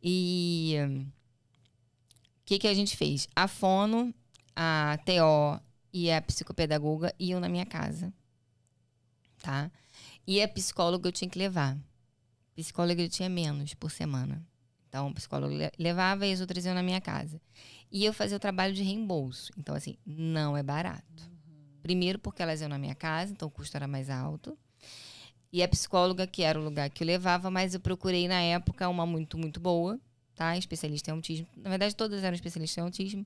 [SPEAKER 4] E o que a gente fez? A fono, a TO e a psicopedagoga iam na minha casa, tá? E a psicóloga eu tinha que levar. Psicóloga eu tinha menos por semana. Então, o psicólogo levava e as outras iam na minha casa. E eu fazia o trabalho de reembolso. Então, assim, não é barato. Primeiro porque elas iam na minha casa, então o custo era mais alto. E a psicóloga, que era o lugar que eu levava, mas eu procurei na época uma muito, muito boa, tá? Especialista em autismo. Na verdade, todas eram especialistas em autismo.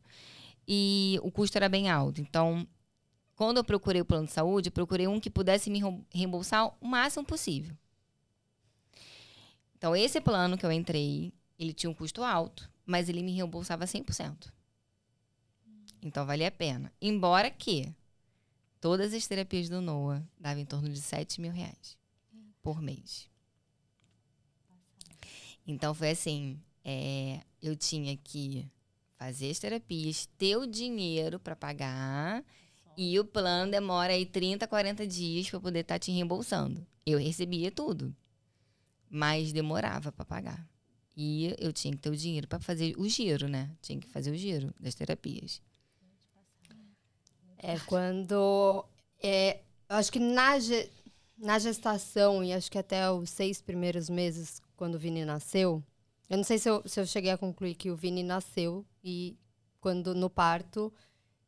[SPEAKER 4] E o custo era bem alto. Então, quando eu procurei o plano de saúde, eu procurei um que pudesse me reembolsar o máximo possível. Então, esse plano que eu entrei, ele tinha um custo alto, mas ele me reembolsava 100%. Então, valia a pena. Embora que todas as terapias do NOA davam em torno de R$7.000 por mês. Então, foi assim... eu tinha que fazer as terapias, ter o dinheiro para pagar e o plano demora aí 30, 40 dias para poder estar te reembolsando. Eu recebia tudo, mas demorava para pagar. E eu tinha que ter o dinheiro para fazer o giro, né? Tinha que fazer o giro das terapias.
[SPEAKER 3] Quando... eu acho que na gestação e acho que até os 6 primeiros meses, quando o Vini nasceu... Eu não sei se eu cheguei a concluir que o Vini nasceu e quando no parto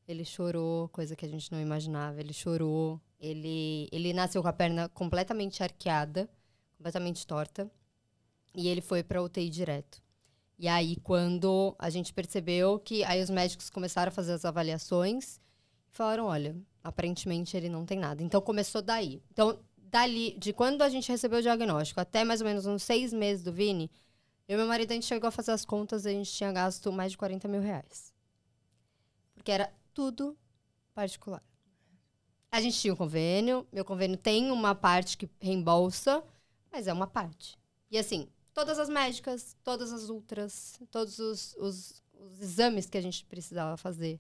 [SPEAKER 3] ele chorou, coisa que a gente não imaginava. Ele chorou, ele nasceu com a perna completamente arqueada, completamente torta e ele foi para UTI direto. E aí quando a gente percebeu que aí os médicos começaram a fazer as avaliações e falaram, olha, aparentemente ele não tem nada. Então começou daí. Então dali, de quando a gente recebeu o diagnóstico até mais ou menos uns 6 meses do Vini, eu e meu marido, a gente chegou a fazer as contas e a gente tinha gasto mais de R$40.000. Porque era tudo particular. A gente tinha um convênio. Meu convênio tem uma parte que reembolsa, mas é uma parte. E assim, todas as médicas, todas as ultras, todos os exames que a gente precisava fazer.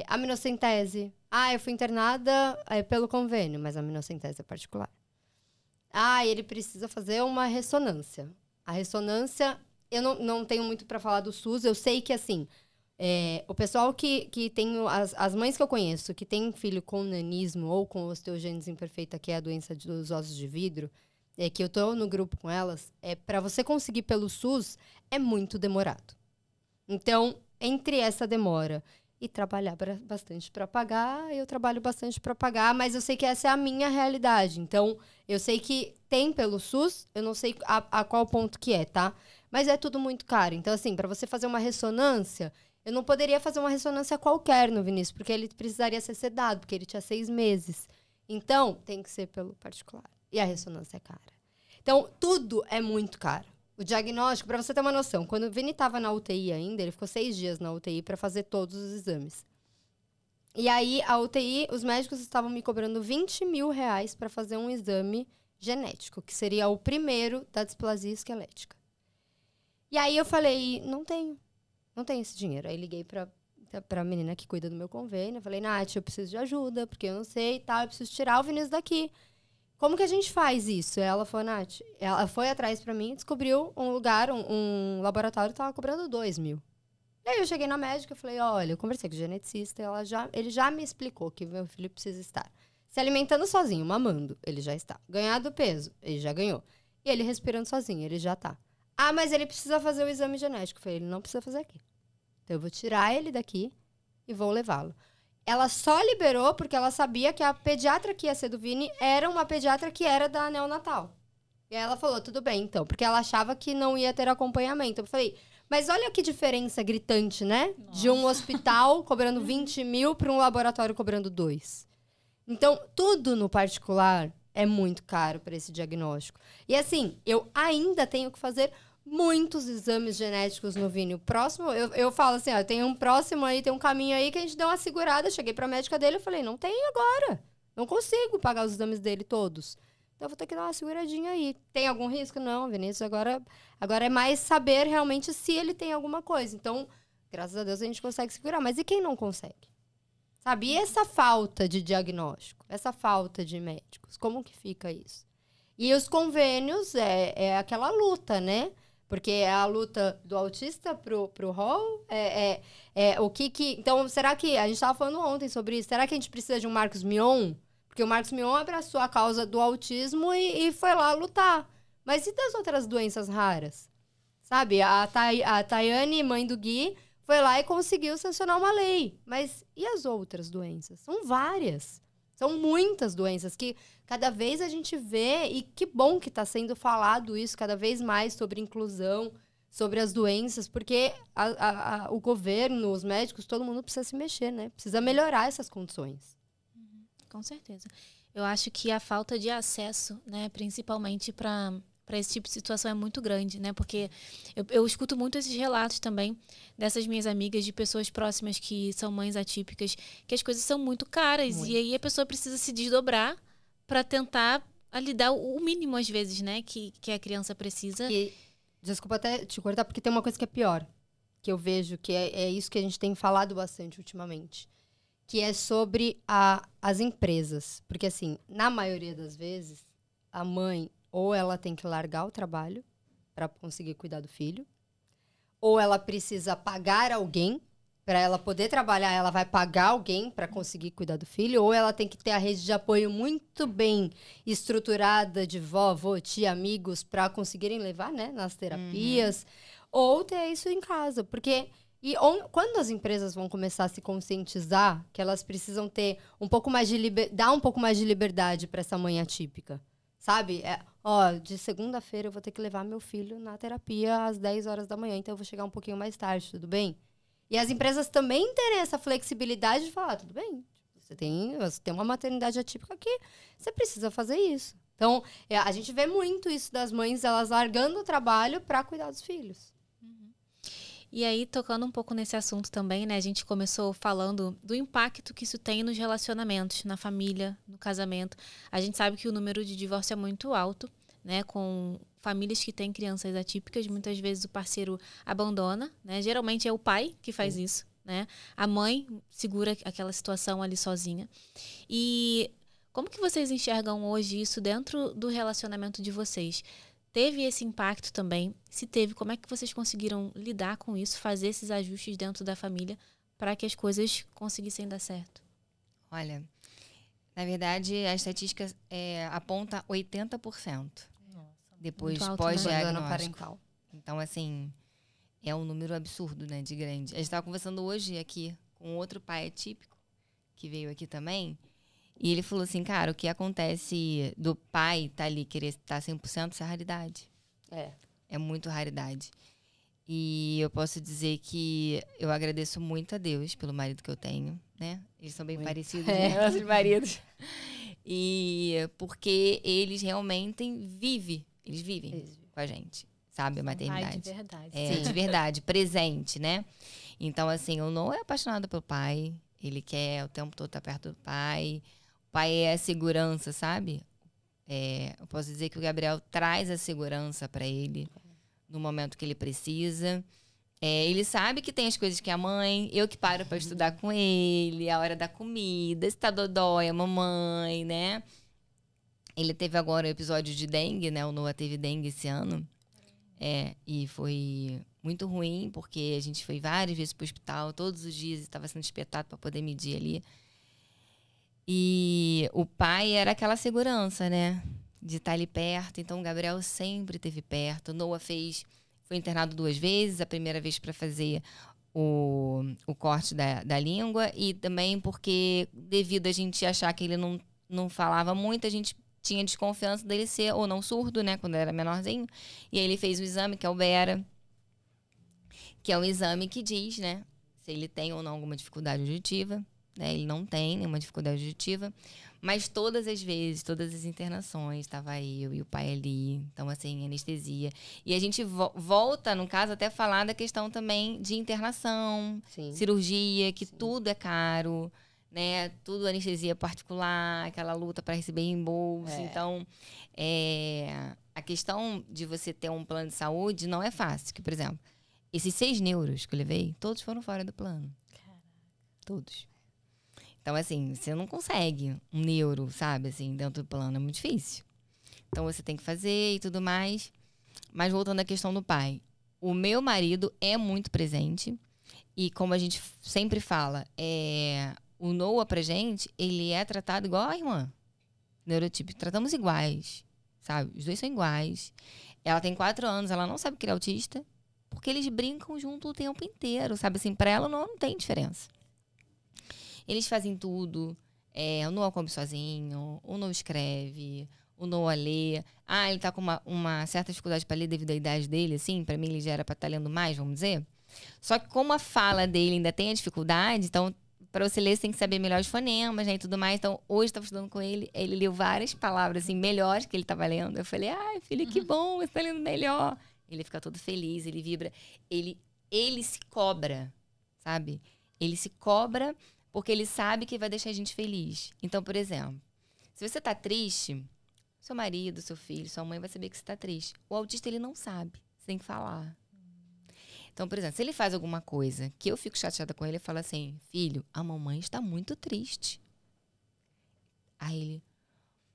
[SPEAKER 3] Aminocentese. Eu fui internada pelo convênio, mas a aminocentese é particular. Ele precisa fazer uma ressonância. A ressonância, eu não tenho muito para falar do SUS. Eu sei que, assim, o pessoal que tem... As mães que eu conheço que tem filho com nanismo ou com osteogênese imperfeita, que é a doença dos ossos de vidro, que eu tô no grupo com elas, para você conseguir pelo SUS, é muito demorado. Então, entre essa demora e trabalhar bastante para pagar, eu trabalho bastante para pagar, mas eu sei que essa é a minha realidade. Então, eu sei que tem pelo SUS, eu não sei a qual ponto que tá? Mas é tudo muito caro. Então, assim, para você fazer uma ressonância, eu não poderia fazer uma ressonância qualquer no Vinícius, porque ele precisaria ser sedado, porque ele tinha 6 meses. Então, tem que ser pelo particular. E a ressonância é cara. Então, tudo é muito caro. O diagnóstico, para você ter uma noção, quando o Vini estava na UTI ainda, ele ficou 6 dias na UTI para fazer todos os exames. E aí, a UTI, os médicos estavam me cobrando R$20 mil para fazer um exame genético, que seria o primeiro da displasia esquelética. E aí, eu falei, não tenho esse dinheiro. Aí, liguei para a menina que cuida do meu convênio. Eu falei, Nath, eu preciso de ajuda, porque eu não sei e tal, eu preciso tirar o Vinícius daqui. Como que a gente faz isso? Ela falou, Nath, ela foi atrás pra mim, descobriu um lugar, um laboratório que tava cobrando R$2 mil. E aí eu cheguei na médica e falei, olha, eu conversei com o geneticista, ele já me explicou que meu filho precisa estar se alimentando sozinho, mamando, ele já está. Ganhando peso, ele já ganhou. E ele respirando sozinho, ele já tá. Mas ele precisa fazer o exame genético. Eu falei, ele não precisa fazer aqui. Então eu vou tirar ele daqui e vou levá-lo. Ela só liberou porque ela sabia que a pediatra que ia ser do Vini era uma pediatra que era da neonatal. E aí ela falou, tudo bem, então. Porque ela achava que não ia ter acompanhamento. Eu falei, mas olha que diferença gritante, né? Nossa. De um hospital cobrando 20 mil para um laboratório cobrando 2. Então, tudo no particular é muito caro para esse diagnóstico. E assim, eu ainda tenho que fazer muitos exames genéticos no Vini. O próximo, eu falo assim, tem um próximo aí, tem um caminho aí que a gente deu uma segurada. Cheguei pra médica dele e falei, não tem agora. Não consigo pagar os exames dele todos. Então, eu vou ter que dar uma seguradinha aí. Tem algum risco? Não, Vinícius, agora é mais saber realmente se ele tem alguma coisa. Então, graças a Deus, a gente consegue segurar. Mas e quem não consegue? Sabe? E essa falta de diagnóstico? Essa falta de médicos? Como que fica isso? E os convênios é aquela luta, né? Porque é a luta do autista pro rol. Então, será que... A gente estava falando ontem sobre isso. Será que a gente precisa de um Marcos Mion? Porque o Marcos Mion abraçou a causa do autismo e foi lá lutar. Mas e das outras doenças raras? Sabe? A Tayane, mãe do Gui, foi lá e conseguiu sancionar uma lei. Mas e as outras doenças? São várias. São muitas doenças que cada vez a gente vê, e que bom que está sendo falado isso cada vez mais sobre inclusão, sobre as doenças, porque o governo, os médicos, todo mundo precisa se mexer, né? Precisa melhorar essas condições.
[SPEAKER 2] Com certeza. Eu acho que a falta de acesso, né, principalmente para esse tipo de situação é muito grande, né? Porque eu escuto muito esses relatos também dessas minhas amigas, de pessoas próximas que são mães atípicas, que as coisas são muito caras. Muito. E aí a pessoa precisa se desdobrar para tentar ali dar o mínimo, às vezes, né? Que a criança precisa.
[SPEAKER 3] Desculpa até te cortar, porque tem uma coisa que é pior. Que eu vejo, que é isso que a gente tem falado bastante ultimamente. Que é sobre as empresas. Porque, assim, na maioria das vezes, a mãe... ou ela tem que largar o trabalho para conseguir cuidar do filho, ou ela precisa pagar alguém para ela poder trabalhar, ela vai pagar alguém para conseguir cuidar do filho, ou ela tem que ter a rede de apoio muito bem estruturada de vó, tia, amigos para conseguirem levar, né, nas terapias, ou ter isso em casa, porque quando as empresas vão começar a se conscientizar que elas precisam ter um pouco mais de dar um pouco mais de liberdade para essa mãe atípica. Sabe? De segunda-feira eu vou ter que levar meu filho na terapia às 10 horas da manhã, então eu vou chegar um pouquinho mais tarde, tudo bem? E as empresas também terem essa flexibilidade de falar, tudo bem, você tem uma maternidade atípica que você precisa fazer isso. Então, a gente vê muito isso das mães, elas largando o trabalho para cuidar dos filhos.
[SPEAKER 2] E aí, tocando um pouco nesse assunto também, né? A gente começou falando do impacto que isso tem nos relacionamentos, na família, no casamento. A gente sabe que o número de divórcio é muito alto, né? famílias que têm crianças atípicas, muitas vezes o parceiro abandona, né? Geralmente é o pai que faz isso, né? A mãe segura aquela situação ali sozinha. E como que vocês enxergam hoje isso dentro do relacionamento de vocês? Teve esse impacto também? Se teve, como é que vocês conseguiram lidar com isso, fazer esses ajustes dentro da família para que as coisas conseguissem dar certo?
[SPEAKER 4] Olha, na verdade, a estatística aponta 80%. Depois
[SPEAKER 2] Muito alto, né?
[SPEAKER 3] Abandono
[SPEAKER 4] pós-diagnóstico.
[SPEAKER 3] parental.
[SPEAKER 4] Então, assim, é um número absurdo, né, de grande. A gente estava conversando hoje aqui com outro pai atípico, que veio aqui também, e ele falou assim, cara, o que acontece do pai tá ali querer estar 100%, isso é raridade. É muito raridade. E eu posso dizer que eu agradeço muito a Deus pelo marido que eu tenho, né? Eles são bem parecidos, né? Nossos maridos. E porque eles realmente vivem com a gente, sabe? A maternidade.
[SPEAKER 1] Pai de verdade.
[SPEAKER 4] De verdade, presente, né? Então, assim, o Noah é apaixonado pelo pai. Ele quer o tempo todo estar perto do pai. O pai é a segurança, sabe? Eu posso dizer que o Gabriel traz a segurança para ele no momento que ele precisa. Ele sabe que tem as coisas que a mãe... Eu que paro para estudar com ele, a hora da comida, se tá dodói, a mamãe, né? Ele teve agora o episódio de dengue, né? O Noah teve dengue esse ano. E foi muito ruim, porque a gente foi várias vezes pro hospital, todos os dias estava sendo espetado para poder medir ali. E o pai era aquela segurança, né? De estar ali perto. Então, o Gabriel sempre esteve perto. O Noah foi internado 2 vezes. A primeira vez para fazer o corte da língua. E também porque, devido a gente achar que ele não falava muito, a gente tinha desconfiança dele ser ou não surdo, né? Quando era menorzinho. E aí ele fez o exame, que é o BERA. Que é um exame que diz, né? Se ele tem ou não alguma dificuldade auditiva. Né? Ele não tem nenhuma dificuldade auditiva. Mas todas as vezes, todas as internações, estava eu e o pai ali. Então, assim, anestesia. E a gente volta, no caso, até falar da questão também de internação, cirurgia, que tudo é caro, né? Tudo anestesia particular, aquela luta para receber reembolso. Então, a questão de você ter um plano de saúde não é fácil. Que, por exemplo, esses 6 neuros que eu levei, todos foram fora do plano. Caraca. Todos. Então, assim, você não consegue um neuro, sabe, assim, dentro do plano. É muito difícil. Então, você tem que fazer e tudo mais. Mas, voltando à questão do pai. O meu marido é muito presente. E, como a gente sempre fala, o Noah, pra gente, ele é tratado igual a irmã. Neurotípico. Tratamos iguais, sabe? Os 2 são iguais. Ela tem 4 anos, ela não sabe que ele é autista. Porque eles brincam junto o tempo inteiro, sabe? Assim, pra ela não tem diferença. Eles fazem tudo. O Noah come sozinho, o Noah escreve, o Noah lê. Ele tá com uma certa dificuldade para ler devido à idade dele, assim. Para mim, ele já era para estar lendo mais, vamos dizer. Só que como a fala dele ainda tem a dificuldade, então, para você ler, você tem que saber melhor os fonemas, né, e tudo mais. Então, hoje eu estava estudando com ele, ele leu várias palavras, assim, melhores que ele estava lendo. Eu falei, filho, que bom, você tá lendo melhor. Ele fica todo feliz, ele vibra. Ele se cobra, sabe? Ele se cobra porque ele sabe que vai deixar a gente feliz. Então, por exemplo, se você tá triste, seu marido, seu filho, sua mãe vai saber que você tá triste. O autista, ele não sabe. Você tem que falar. Então, por exemplo, se ele faz alguma coisa que eu fico chateada com ele, eu falo assim, filho, a mamãe está muito triste. Aí ele,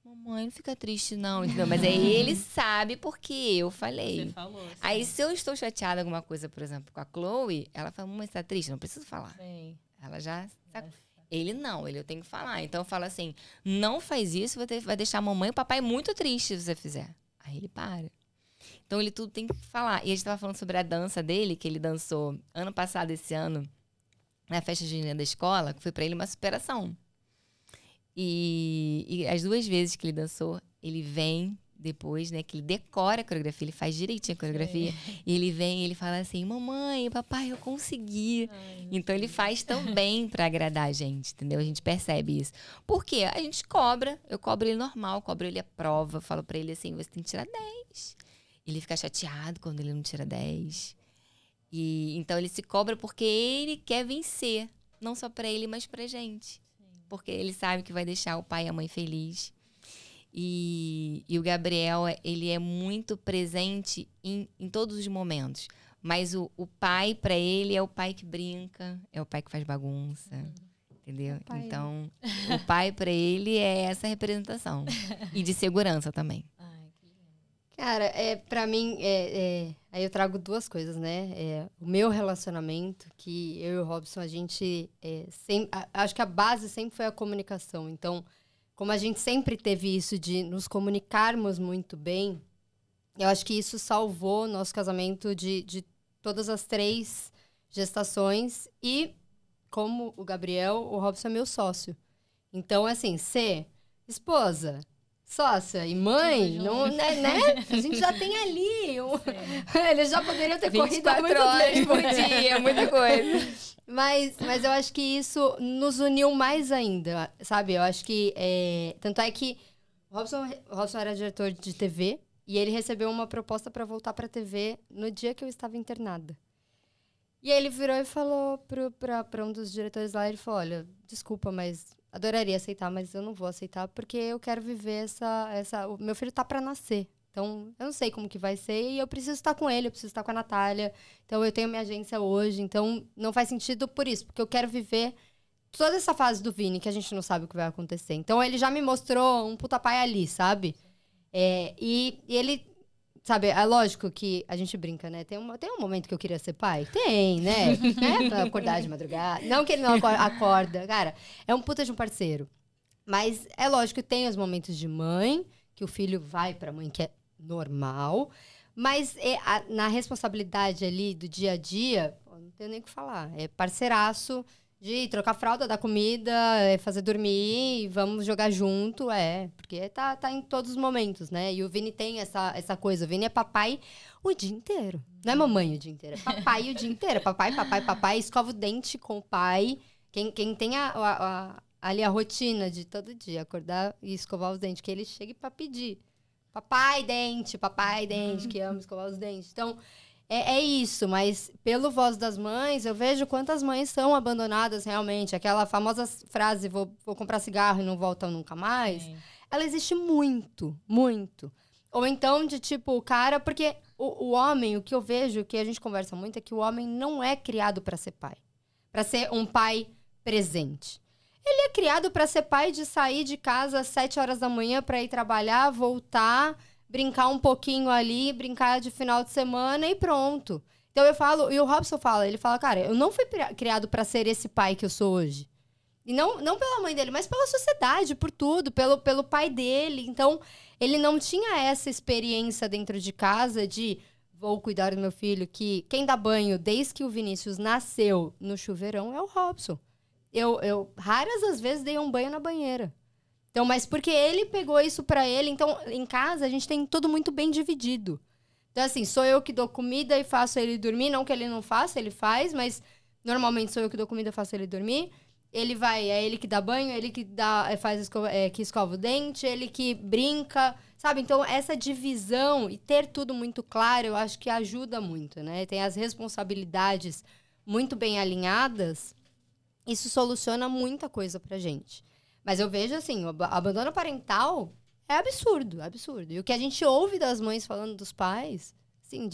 [SPEAKER 4] mamãe, não fica triste não, entendeu? Mas aí ele sabe porque eu falei.
[SPEAKER 1] Você falou. Sim.
[SPEAKER 4] Aí se eu estou chateada com alguma coisa, por exemplo, com a Chloe, ela fala, mamãe, você tá triste? Não preciso falar.
[SPEAKER 1] Sim.
[SPEAKER 4] Ela já... Ele não, eu tenho que falar. Então eu falo assim, não faz isso, vai deixar a mamãe e o papai muito triste se você fizer. Aí ele para. Então ele tudo tem que falar. E a gente estava falando sobre a dança dele, que ele dançou ano passado, esse ano, na festa junina da escola, que foi para ele uma superação. E as 2 vezes que ele dançou, ele vem depois, né, que ele decora a coreografia, ele faz direitinho a coreografia, e ele vem e ele fala assim, mamãe, papai, eu consegui. Então ele faz também para agradar a gente, entendeu? A gente percebe isso. Por quê? A gente cobra, eu cobro ele normal, cobro ele a prova, falo para ele assim, você tem que tirar 10. Ele fica chateado quando ele não tira 10. E então ele se cobra porque ele quer vencer, não só para ele, mas pra gente. Porque ele sabe que vai deixar o pai e a mãe feliz. E o Gabriel, ele é muito presente em todos os momentos. Mas o pai, pra ele, é o pai que brinca, é o pai que faz bagunça. Entendeu?
[SPEAKER 3] Pai,
[SPEAKER 4] então, o pai pra ele é essa representação. E de segurança também.
[SPEAKER 3] Cara, pra mim, aí eu trago duas coisas, né? O meu relacionamento, que eu e o Robson, a gente acho que a base sempre foi a comunicação. Então, como a gente sempre teve isso de nos comunicarmos muito bem, eu acho que isso salvou nosso casamento de todas as 3 gestações. E, como o Gabriel, o Robson é meu sócio. Então, assim, ser esposa, sócia e mãe, não, né? A gente já tem ali. Eles já poderiam ter corrido há muito tempo
[SPEAKER 4] por dia, muita coisa.
[SPEAKER 3] Mas eu acho que isso nos uniu mais ainda, sabe? Eu acho que... tanto é que o Robson era diretor de TV e ele recebeu uma proposta para voltar para TV no dia que eu estava internada. E aí ele virou e falou para um dos diretores lá, ele falou, olha, desculpa, mas adoraria aceitar, mas eu não vou aceitar porque eu quero viver o meu filho tá para nascer. Então, eu não sei como que vai ser e eu preciso estar com ele, eu preciso estar com a Natália. Então, eu tenho minha agência hoje, então não faz sentido por isso, porque eu quero viver toda essa fase do Vini que a gente não sabe o que vai acontecer. Então, ele já me mostrou um puta pai ali, sabe? E ele... Sabe, é lógico que a gente brinca, né? Tem um momento que eu queria ser pai? Tem, né? Pra acordar de madrugada. Não que ele não acorda. Cara, é um puta de um parceiro. Mas é lógico que tem os momentos de mãe, que o filho vai pra mãe, que é normal. Mas na responsabilidade ali do dia a dia, não tenho nem o que falar. É parceiraço de trocar fralda, dar comida, fazer dormir, vamos jogar junto, porque tá em todos os momentos, né? E o Vini tem essa coisa, o Vini é papai o dia inteiro. Não é mamãe o dia inteiro, é papai o dia inteiro. Papai, escova o dente com o pai. Quem tem ali a rotina de todo dia, acordar e escovar os dentes, que ele chegue pra pedir. Papai, dente, que ama escovar os dentes. Então... É isso, mas pelo Voz das Mães, eu vejo quantas mães são abandonadas realmente. Aquela famosa frase, vou comprar cigarro e não voltam nunca mais. Ela existe muito, muito. Ou então de tipo, o cara... Porque o homem, o que eu vejo, que a gente conversa muito, é que o homem não é criado para ser pai. Para ser um pai presente. Ele é criado para ser pai de sair de casa às 7 horas da manhã para ir trabalhar, voltar... brincar um pouquinho ali, brincar de final de semana e pronto. Então eu falo, e o Robson fala, ele fala, cara, eu não fui criado pra ser esse pai que eu sou hoje. E não pela mãe dele, mas pela sociedade, por tudo, pelo pai dele. Então, ele não tinha essa experiência dentro de casa de vou cuidar do meu filho, que quem dá banho desde que o Vinícius nasceu no chuveirão é o Robson. Eu raras as vezes dei um banho na banheira. Então, mas porque ele pegou isso pra ele, então em casa a gente tem tudo muito bem dividido. Então, assim, sou eu que dou comida e faço ele dormir, não que ele não faça, ele faz, mas normalmente sou eu que dou comida e faço ele dormir. Ele vai, é ele que dá banho, ele que que escova o dente, ele que brinca, sabe? Então, essa divisão e ter tudo muito claro, eu acho que ajuda muito, né? Tem as responsabilidades muito bem alinhadas, isso soluciona muita coisa pra gente. Mas eu vejo, assim, o abandono parental é absurdo, absurdo. E o que a gente ouve das mães falando dos pais, assim,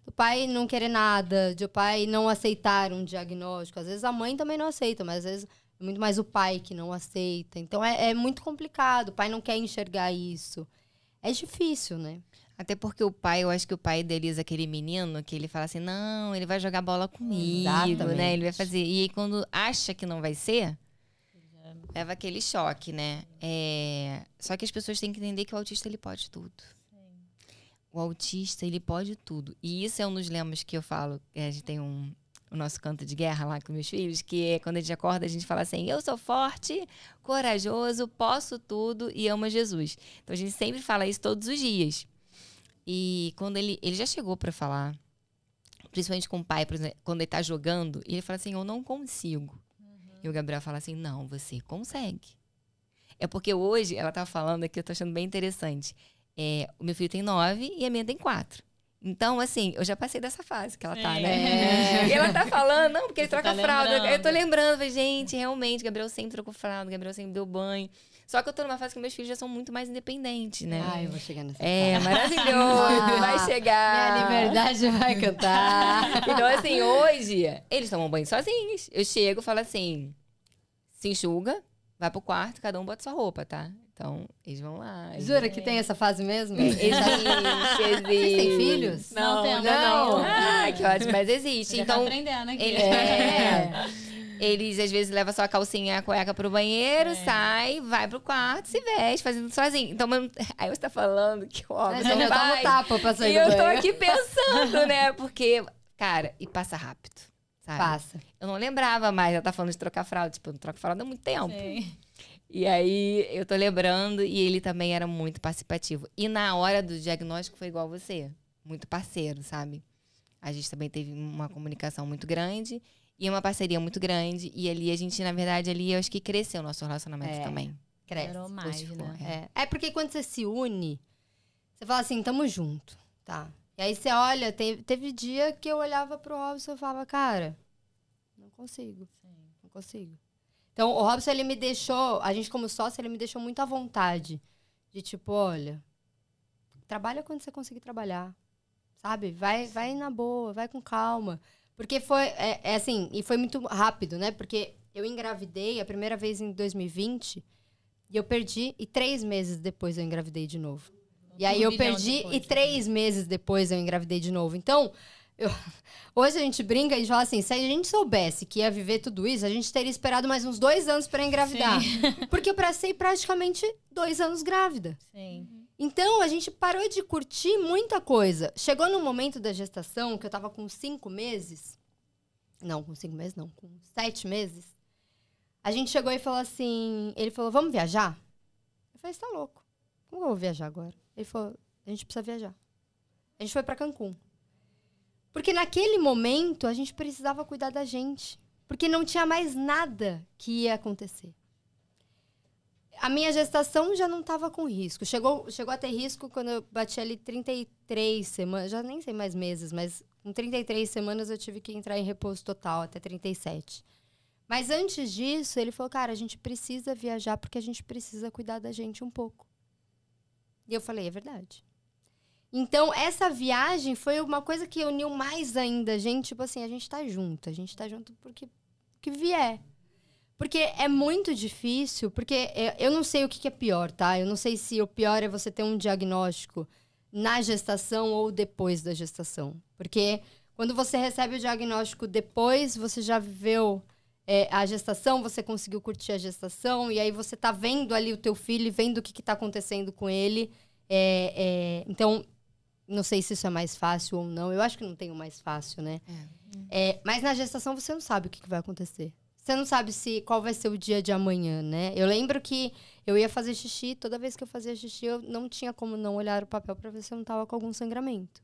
[SPEAKER 3] do pai não querer nada, de o pai não aceitar um diagnóstico. Às vezes a mãe também não aceita, mas às vezes é muito mais o pai que não aceita. Então é muito complicado, o pai não quer enxergar isso. É difícil, né?
[SPEAKER 4] Até porque o pai, eu acho que o pai idealiza aquele menino que ele fala assim, não, ele vai jogar bola comigo,
[SPEAKER 3] Exatamente.
[SPEAKER 4] né? Ele vai fazer. E aí quando acha que não vai ser... leva aquele choque, né? Só que as pessoas têm que entender que o autista, ele pode tudo. Sim. O autista, ele pode tudo. E isso é um dos lemas que eu falo. A gente tem o nosso canto de guerra lá com meus filhos, que é quando a gente acorda, a gente fala assim, eu sou forte, corajoso, posso tudo e amo Jesus. Então, a gente sempre fala isso todos os dias. E quando ele já chegou pra falar, principalmente com o pai, por exemplo, quando ele tá jogando, ele fala assim, eu não consigo. E o Gabriel fala assim, não, você consegue. É porque hoje, ela tava falando aqui, eu tô achando bem interessante. O meu filho tem 9 e a minha tem 4. Então, assim, eu já passei dessa fase que ela tá,
[SPEAKER 1] Sim.
[SPEAKER 4] né? E ela tá falando, não, porque ele
[SPEAKER 1] Você
[SPEAKER 4] troca
[SPEAKER 1] tá
[SPEAKER 4] fralda.
[SPEAKER 1] lembrando.
[SPEAKER 4] Eu tô lembrando, falei, gente, realmente, Gabriel sempre trocou fralda, Gabriel sempre deu banho. Só que eu tô numa fase que meus filhos já são muito mais independentes, né?
[SPEAKER 3] Ah, eu vou chegar nessa
[SPEAKER 4] É,
[SPEAKER 3] fase.
[SPEAKER 4] maravilhoso, vai chegar.
[SPEAKER 3] Minha liberdade vai cantar.
[SPEAKER 4] Então, assim, hoje, eles tomam banho sozinhos. Eu chego e falo assim, se enxuga, vai pro quarto, cada um bota sua roupa, tá? Então, eles vão lá.
[SPEAKER 3] Jura que tem essa fase mesmo?
[SPEAKER 4] Existe.
[SPEAKER 3] Vocês têm filhos?
[SPEAKER 1] Não temos,
[SPEAKER 3] não.
[SPEAKER 4] Ah, que ótimo, mas existe.
[SPEAKER 1] Já tá
[SPEAKER 4] Então,
[SPEAKER 1] aprendendo aqui.
[SPEAKER 4] eles às vezes levam só a calcinha e a cueca pro banheiro, sai, vai pro quarto, se veste, fazendo sozinho. Então, aí você tá falando que o homem
[SPEAKER 3] Você
[SPEAKER 4] não
[SPEAKER 3] já toma
[SPEAKER 4] vai.
[SPEAKER 3] tapa pra sair
[SPEAKER 4] E
[SPEAKER 3] do
[SPEAKER 4] eu tô
[SPEAKER 3] banho.
[SPEAKER 4] aqui pensando, né? Porque, cara, e passa rápido, sabe?
[SPEAKER 3] Passa.
[SPEAKER 4] Eu não lembrava mais, ela tá falando de trocar fralda. Tipo, eu não troco fralda há muito tempo.
[SPEAKER 1] Sim.
[SPEAKER 4] E aí, eu tô lembrando, e ele também era muito participativo. E na hora do diagnóstico foi igual você. Muito parceiro, sabe? A gente também teve uma comunicação muito grande e uma parceria muito grande. E ali, a gente, na verdade, ali, eu acho que cresceu o nosso relacionamento também.
[SPEAKER 3] Cresce.
[SPEAKER 1] Durou mais,
[SPEAKER 4] Hoje
[SPEAKER 1] né?
[SPEAKER 3] É porque quando você se une, você fala assim, tamo junto, tá? E aí você olha, teve dia que eu olhava pro Robson e falava, cara, não consigo. Não consigo. Então, o Robson, ele me deixou, a gente como sócio, ele me deixou muito à vontade. De tipo, olha, trabalha quando você conseguir trabalhar, sabe? Vai na boa, vai com calma. Porque foi, assim, e foi muito rápido, né? Porque eu engravidei a primeira vez em 2020 e eu perdi, e 3 meses depois eu engravidei de novo. E aí eu
[SPEAKER 1] turbilhão
[SPEAKER 3] perdi,
[SPEAKER 1] depois,
[SPEAKER 3] e 3 meses depois eu engravidei de novo. Então, hoje a gente brinca e fala assim, se a gente soubesse que ia viver tudo isso, a gente teria esperado mais uns 2 anos pra engravidar. Porque eu passei praticamente 2 anos grávida.
[SPEAKER 1] Sim.
[SPEAKER 3] Então, a gente parou de curtir muita coisa. Chegou no momento da gestação, que eu tava com 5 meses. Não, com 5 meses não, com 7 meses. A gente chegou e falou assim, ele falou, vamos viajar? Eu falei, você tá louco. Como eu vou viajar agora? Ele falou, a gente precisa viajar. A gente foi pra Cancún. Porque naquele momento, a gente precisava cuidar da gente. Porque não tinha mais nada que ia acontecer. A minha gestação já não estava com risco. Chegou a ter risco quando eu bati ali 33 semanas. Já nem sei mais meses, mas com 33 semanas eu tive que entrar em repouso total, até 37. Mas antes disso, ele falou, cara, a gente precisa viajar porque a gente precisa cuidar da gente um pouco. E eu falei, é verdade. Então, essa viagem foi uma coisa que uniu mais ainda a gente. Tipo assim, a gente tá junto porque que vier. Porque é muito difícil, porque eu não sei o que é pior, tá? Eu não sei se o pior é você ter um diagnóstico na gestação ou depois da gestação. Porque quando você recebe o diagnóstico depois, você já viveu a gestação, você conseguiu curtir a gestação, e aí você tá vendo ali o teu filho e vendo o que tá acontecendo com ele. Então, não sei se isso é mais fácil ou não. Eu acho que não tem o mais fácil, né? Mas na gestação você não sabe o que vai acontecer. Você não sabe qual vai ser o dia de amanhã, né? Eu lembro que eu ia fazer xixi, toda vez que eu fazia xixi, eu não tinha como não olhar o papel para ver se eu não tava com algum sangramento.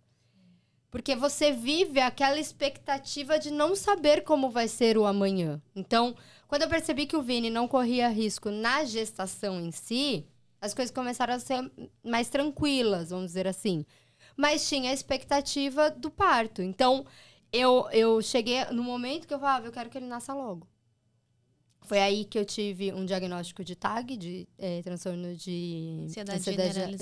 [SPEAKER 3] Porque você vive aquela expectativa de não saber como vai ser o amanhã. Então, quando eu percebi que o Vini não corria risco na gestação em si, as coisas começaram a ser mais tranquilas, vamos dizer assim. Mas tinha a expectativa do parto. Então, eu cheguei no momento que eu falava, eu quero que ele nasça logo. Foi aí que eu tive um diagnóstico de TAG, de transtorno de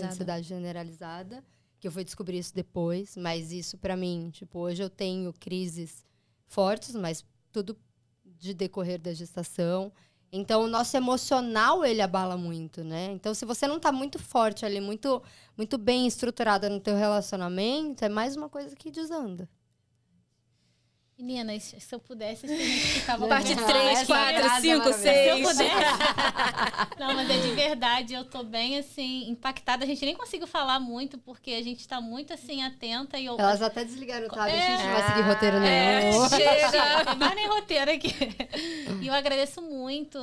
[SPEAKER 3] ansiedade generalizada, que eu fui descobrir isso depois, mas isso pra mim, tipo, hoje eu tenho crises fortes, mas tudo de decorrer da gestação. Então, o nosso emocional, ele abala muito, né? Então, se você não tá muito forte ali, muito, muito bem estruturada no teu relacionamento, é mais uma coisa que desanda.
[SPEAKER 1] Meninas, se eu pudesse, acho que a gente ficava...
[SPEAKER 2] Parte 3, 4, 5, 6.
[SPEAKER 1] Se eu pudesse... Não, mas é de verdade, eu tô bem, assim, impactada. A gente nem conseguiu falar muito, porque a gente tá muito, assim, atenta. E eu...
[SPEAKER 3] Elas até desligaram o tablet, a gente não vai seguir roteiro nenhum.
[SPEAKER 1] Chega! Não vai nem roteiro aqui. E eu agradeço muito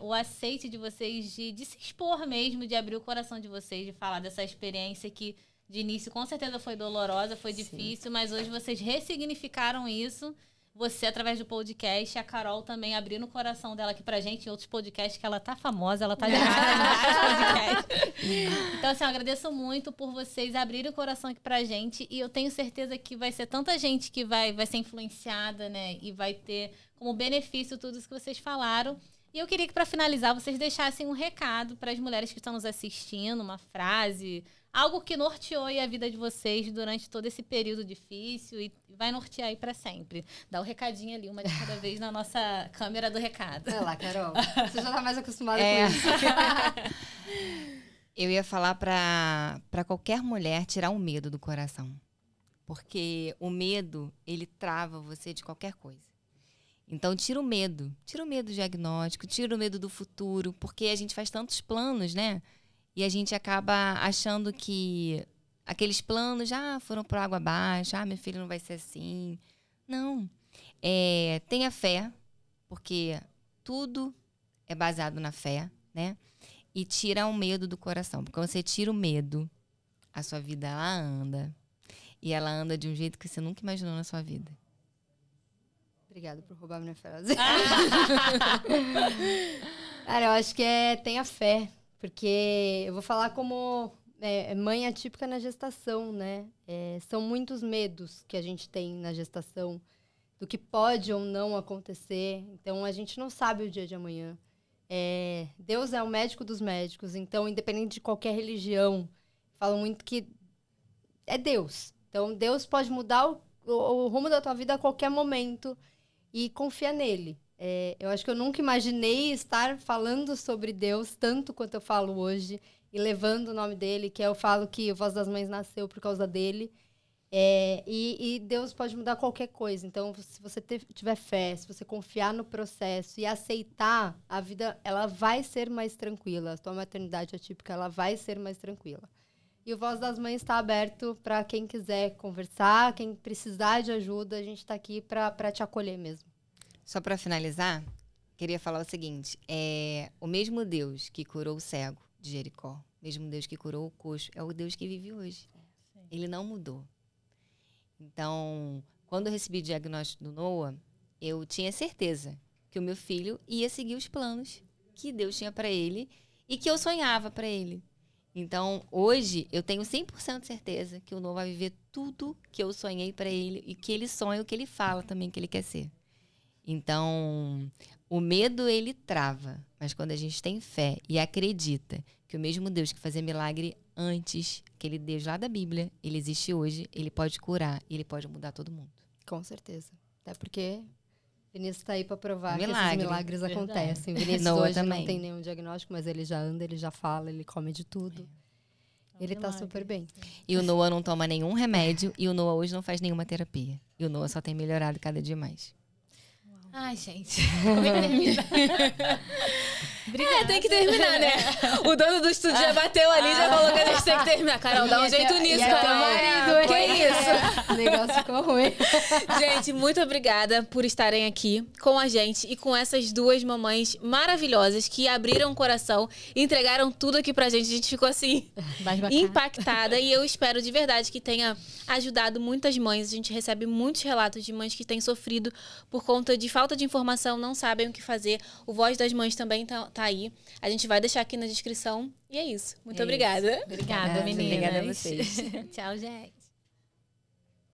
[SPEAKER 1] o aceite de vocês de se expor mesmo, de abrir o coração de vocês, de falar dessa experiência que... De início, com certeza foi dolorosa, foi difícil, mas hoje vocês ressignificaram isso. você, através do podcast, a Carol também abrindo o coração dela aqui pra gente, em outros podcasts, que ela tá famosa, ela tá ligada em vários podcasts. Então, assim, eu agradeço muito por vocês abrirem o coração aqui pra gente, e eu tenho certeza que vai ser tanta gente que vai ser influenciada, né, e vai ter como benefício tudo isso que vocês falaram. E eu queria que, para finalizar, vocês deixassem um recado para as mulheres que estão nos assistindo, uma frase, algo que norteou aí a vida de vocês durante todo esse período difícil e vai nortear aí para sempre. Dá o recadinho ali, uma de cada vez, na nossa câmera do recado.
[SPEAKER 3] Vai lá, Carol. Você já tá mais acostumada com isso.
[SPEAKER 4] Eu ia falar para qualquer mulher tirar o medo do coração. Porque o medo, ele trava você de qualquer coisa. Então, tira o medo do diagnóstico, tira o medo do futuro, porque a gente faz tantos planos, né? E a gente acaba achando que aqueles planos já foram por água abaixo, meu filho não vai ser assim. Não. Tenha fé, porque tudo é baseado na fé, né? E tira o medo do coração, porque quando você tira o medo, a sua vida, ela anda. E ela anda de um jeito que você nunca imaginou na sua vida.
[SPEAKER 3] Obrigada por roubar minha frase. Cara, eu acho que tenha fé. Porque eu vou falar como mãe atípica na gestação, né? São muitos medos que a gente tem na gestação, do que pode ou não acontecer. Então, a gente não sabe o dia de amanhã. Deus é o médico dos médicos. Então, independente de qualquer religião, falam muito que é Deus. Então, Deus pode mudar o rumo da tua vida a qualquer momento. E confia nele. Eu acho que eu nunca imaginei estar falando sobre Deus tanto quanto eu falo hoje. E levando o nome dele, que eu falo que o Voz das Mães nasceu por causa dele. E Deus pode mudar qualquer coisa. Então, se você tiver fé, se você confiar no processo e aceitar, a vida ela vai ser mais tranquila. A tua maternidade atípica ela vai ser mais tranquila. E o Voz das Mães está aberto para quem quiser conversar, quem precisar de ajuda, a gente está aqui para te acolher mesmo.
[SPEAKER 4] Só para finalizar, queria falar o seguinte, o mesmo Deus que curou o cego de Jericó, o mesmo Deus que curou o coxo, é o Deus que vive hoje. Ele não mudou. Então, quando eu recebi o diagnóstico do Noah, eu tinha certeza que o meu filho ia seguir os planos que Deus tinha para ele e que eu sonhava para ele. Então, hoje, eu tenho 100% de certeza que o Noah vai viver tudo que eu sonhei para ele e que ele sonha, o que ele fala também que ele quer ser. Então, o medo, ele trava. Mas quando a gente tem fé e acredita que o mesmo Deus que fazia milagre antes, aquele Deus lá da Bíblia, ele existe hoje, ele pode curar e ele pode mudar todo mundo.
[SPEAKER 3] Com certeza. Até porque Vinícius está aí para provar que
[SPEAKER 4] milagre.
[SPEAKER 3] esses milagres acontecem. Vinícius
[SPEAKER 4] Noah
[SPEAKER 3] hoje
[SPEAKER 4] também.
[SPEAKER 3] não tem nenhum diagnóstico, mas ele já anda, ele já fala, ele come de tudo. Ele tá super bem.
[SPEAKER 4] E o Noah não toma nenhum remédio e o Noah hoje não faz nenhuma terapia. E o Noah só tem melhorado cada dia mais.
[SPEAKER 1] Ai, gente. Como é que termina? Obrigada.
[SPEAKER 2] Tem que terminar, né? O dono do estúdio já bateu ali, já falou que a gente tem que terminar. Carol, dá um jeito nisso, Carol. Que isso?
[SPEAKER 3] O negócio ficou ruim.
[SPEAKER 2] Gente, muito obrigada por estarem aqui com a gente e com essas duas mamães maravilhosas que abriram o coração e entregaram tudo aqui pra gente. A gente ficou assim, impactada. E eu espero de verdade que tenha ajudado muitas mães. A gente recebe muitos relatos de mães que têm sofrido por conta de falta de informação, não sabem o que fazer. O Voz das Mães também tá aí. A gente vai deixar aqui na descrição. E é isso. Muito obrigada.
[SPEAKER 1] Obrigada, meninas.
[SPEAKER 4] Obrigada a vocês.
[SPEAKER 1] Tchau, gente.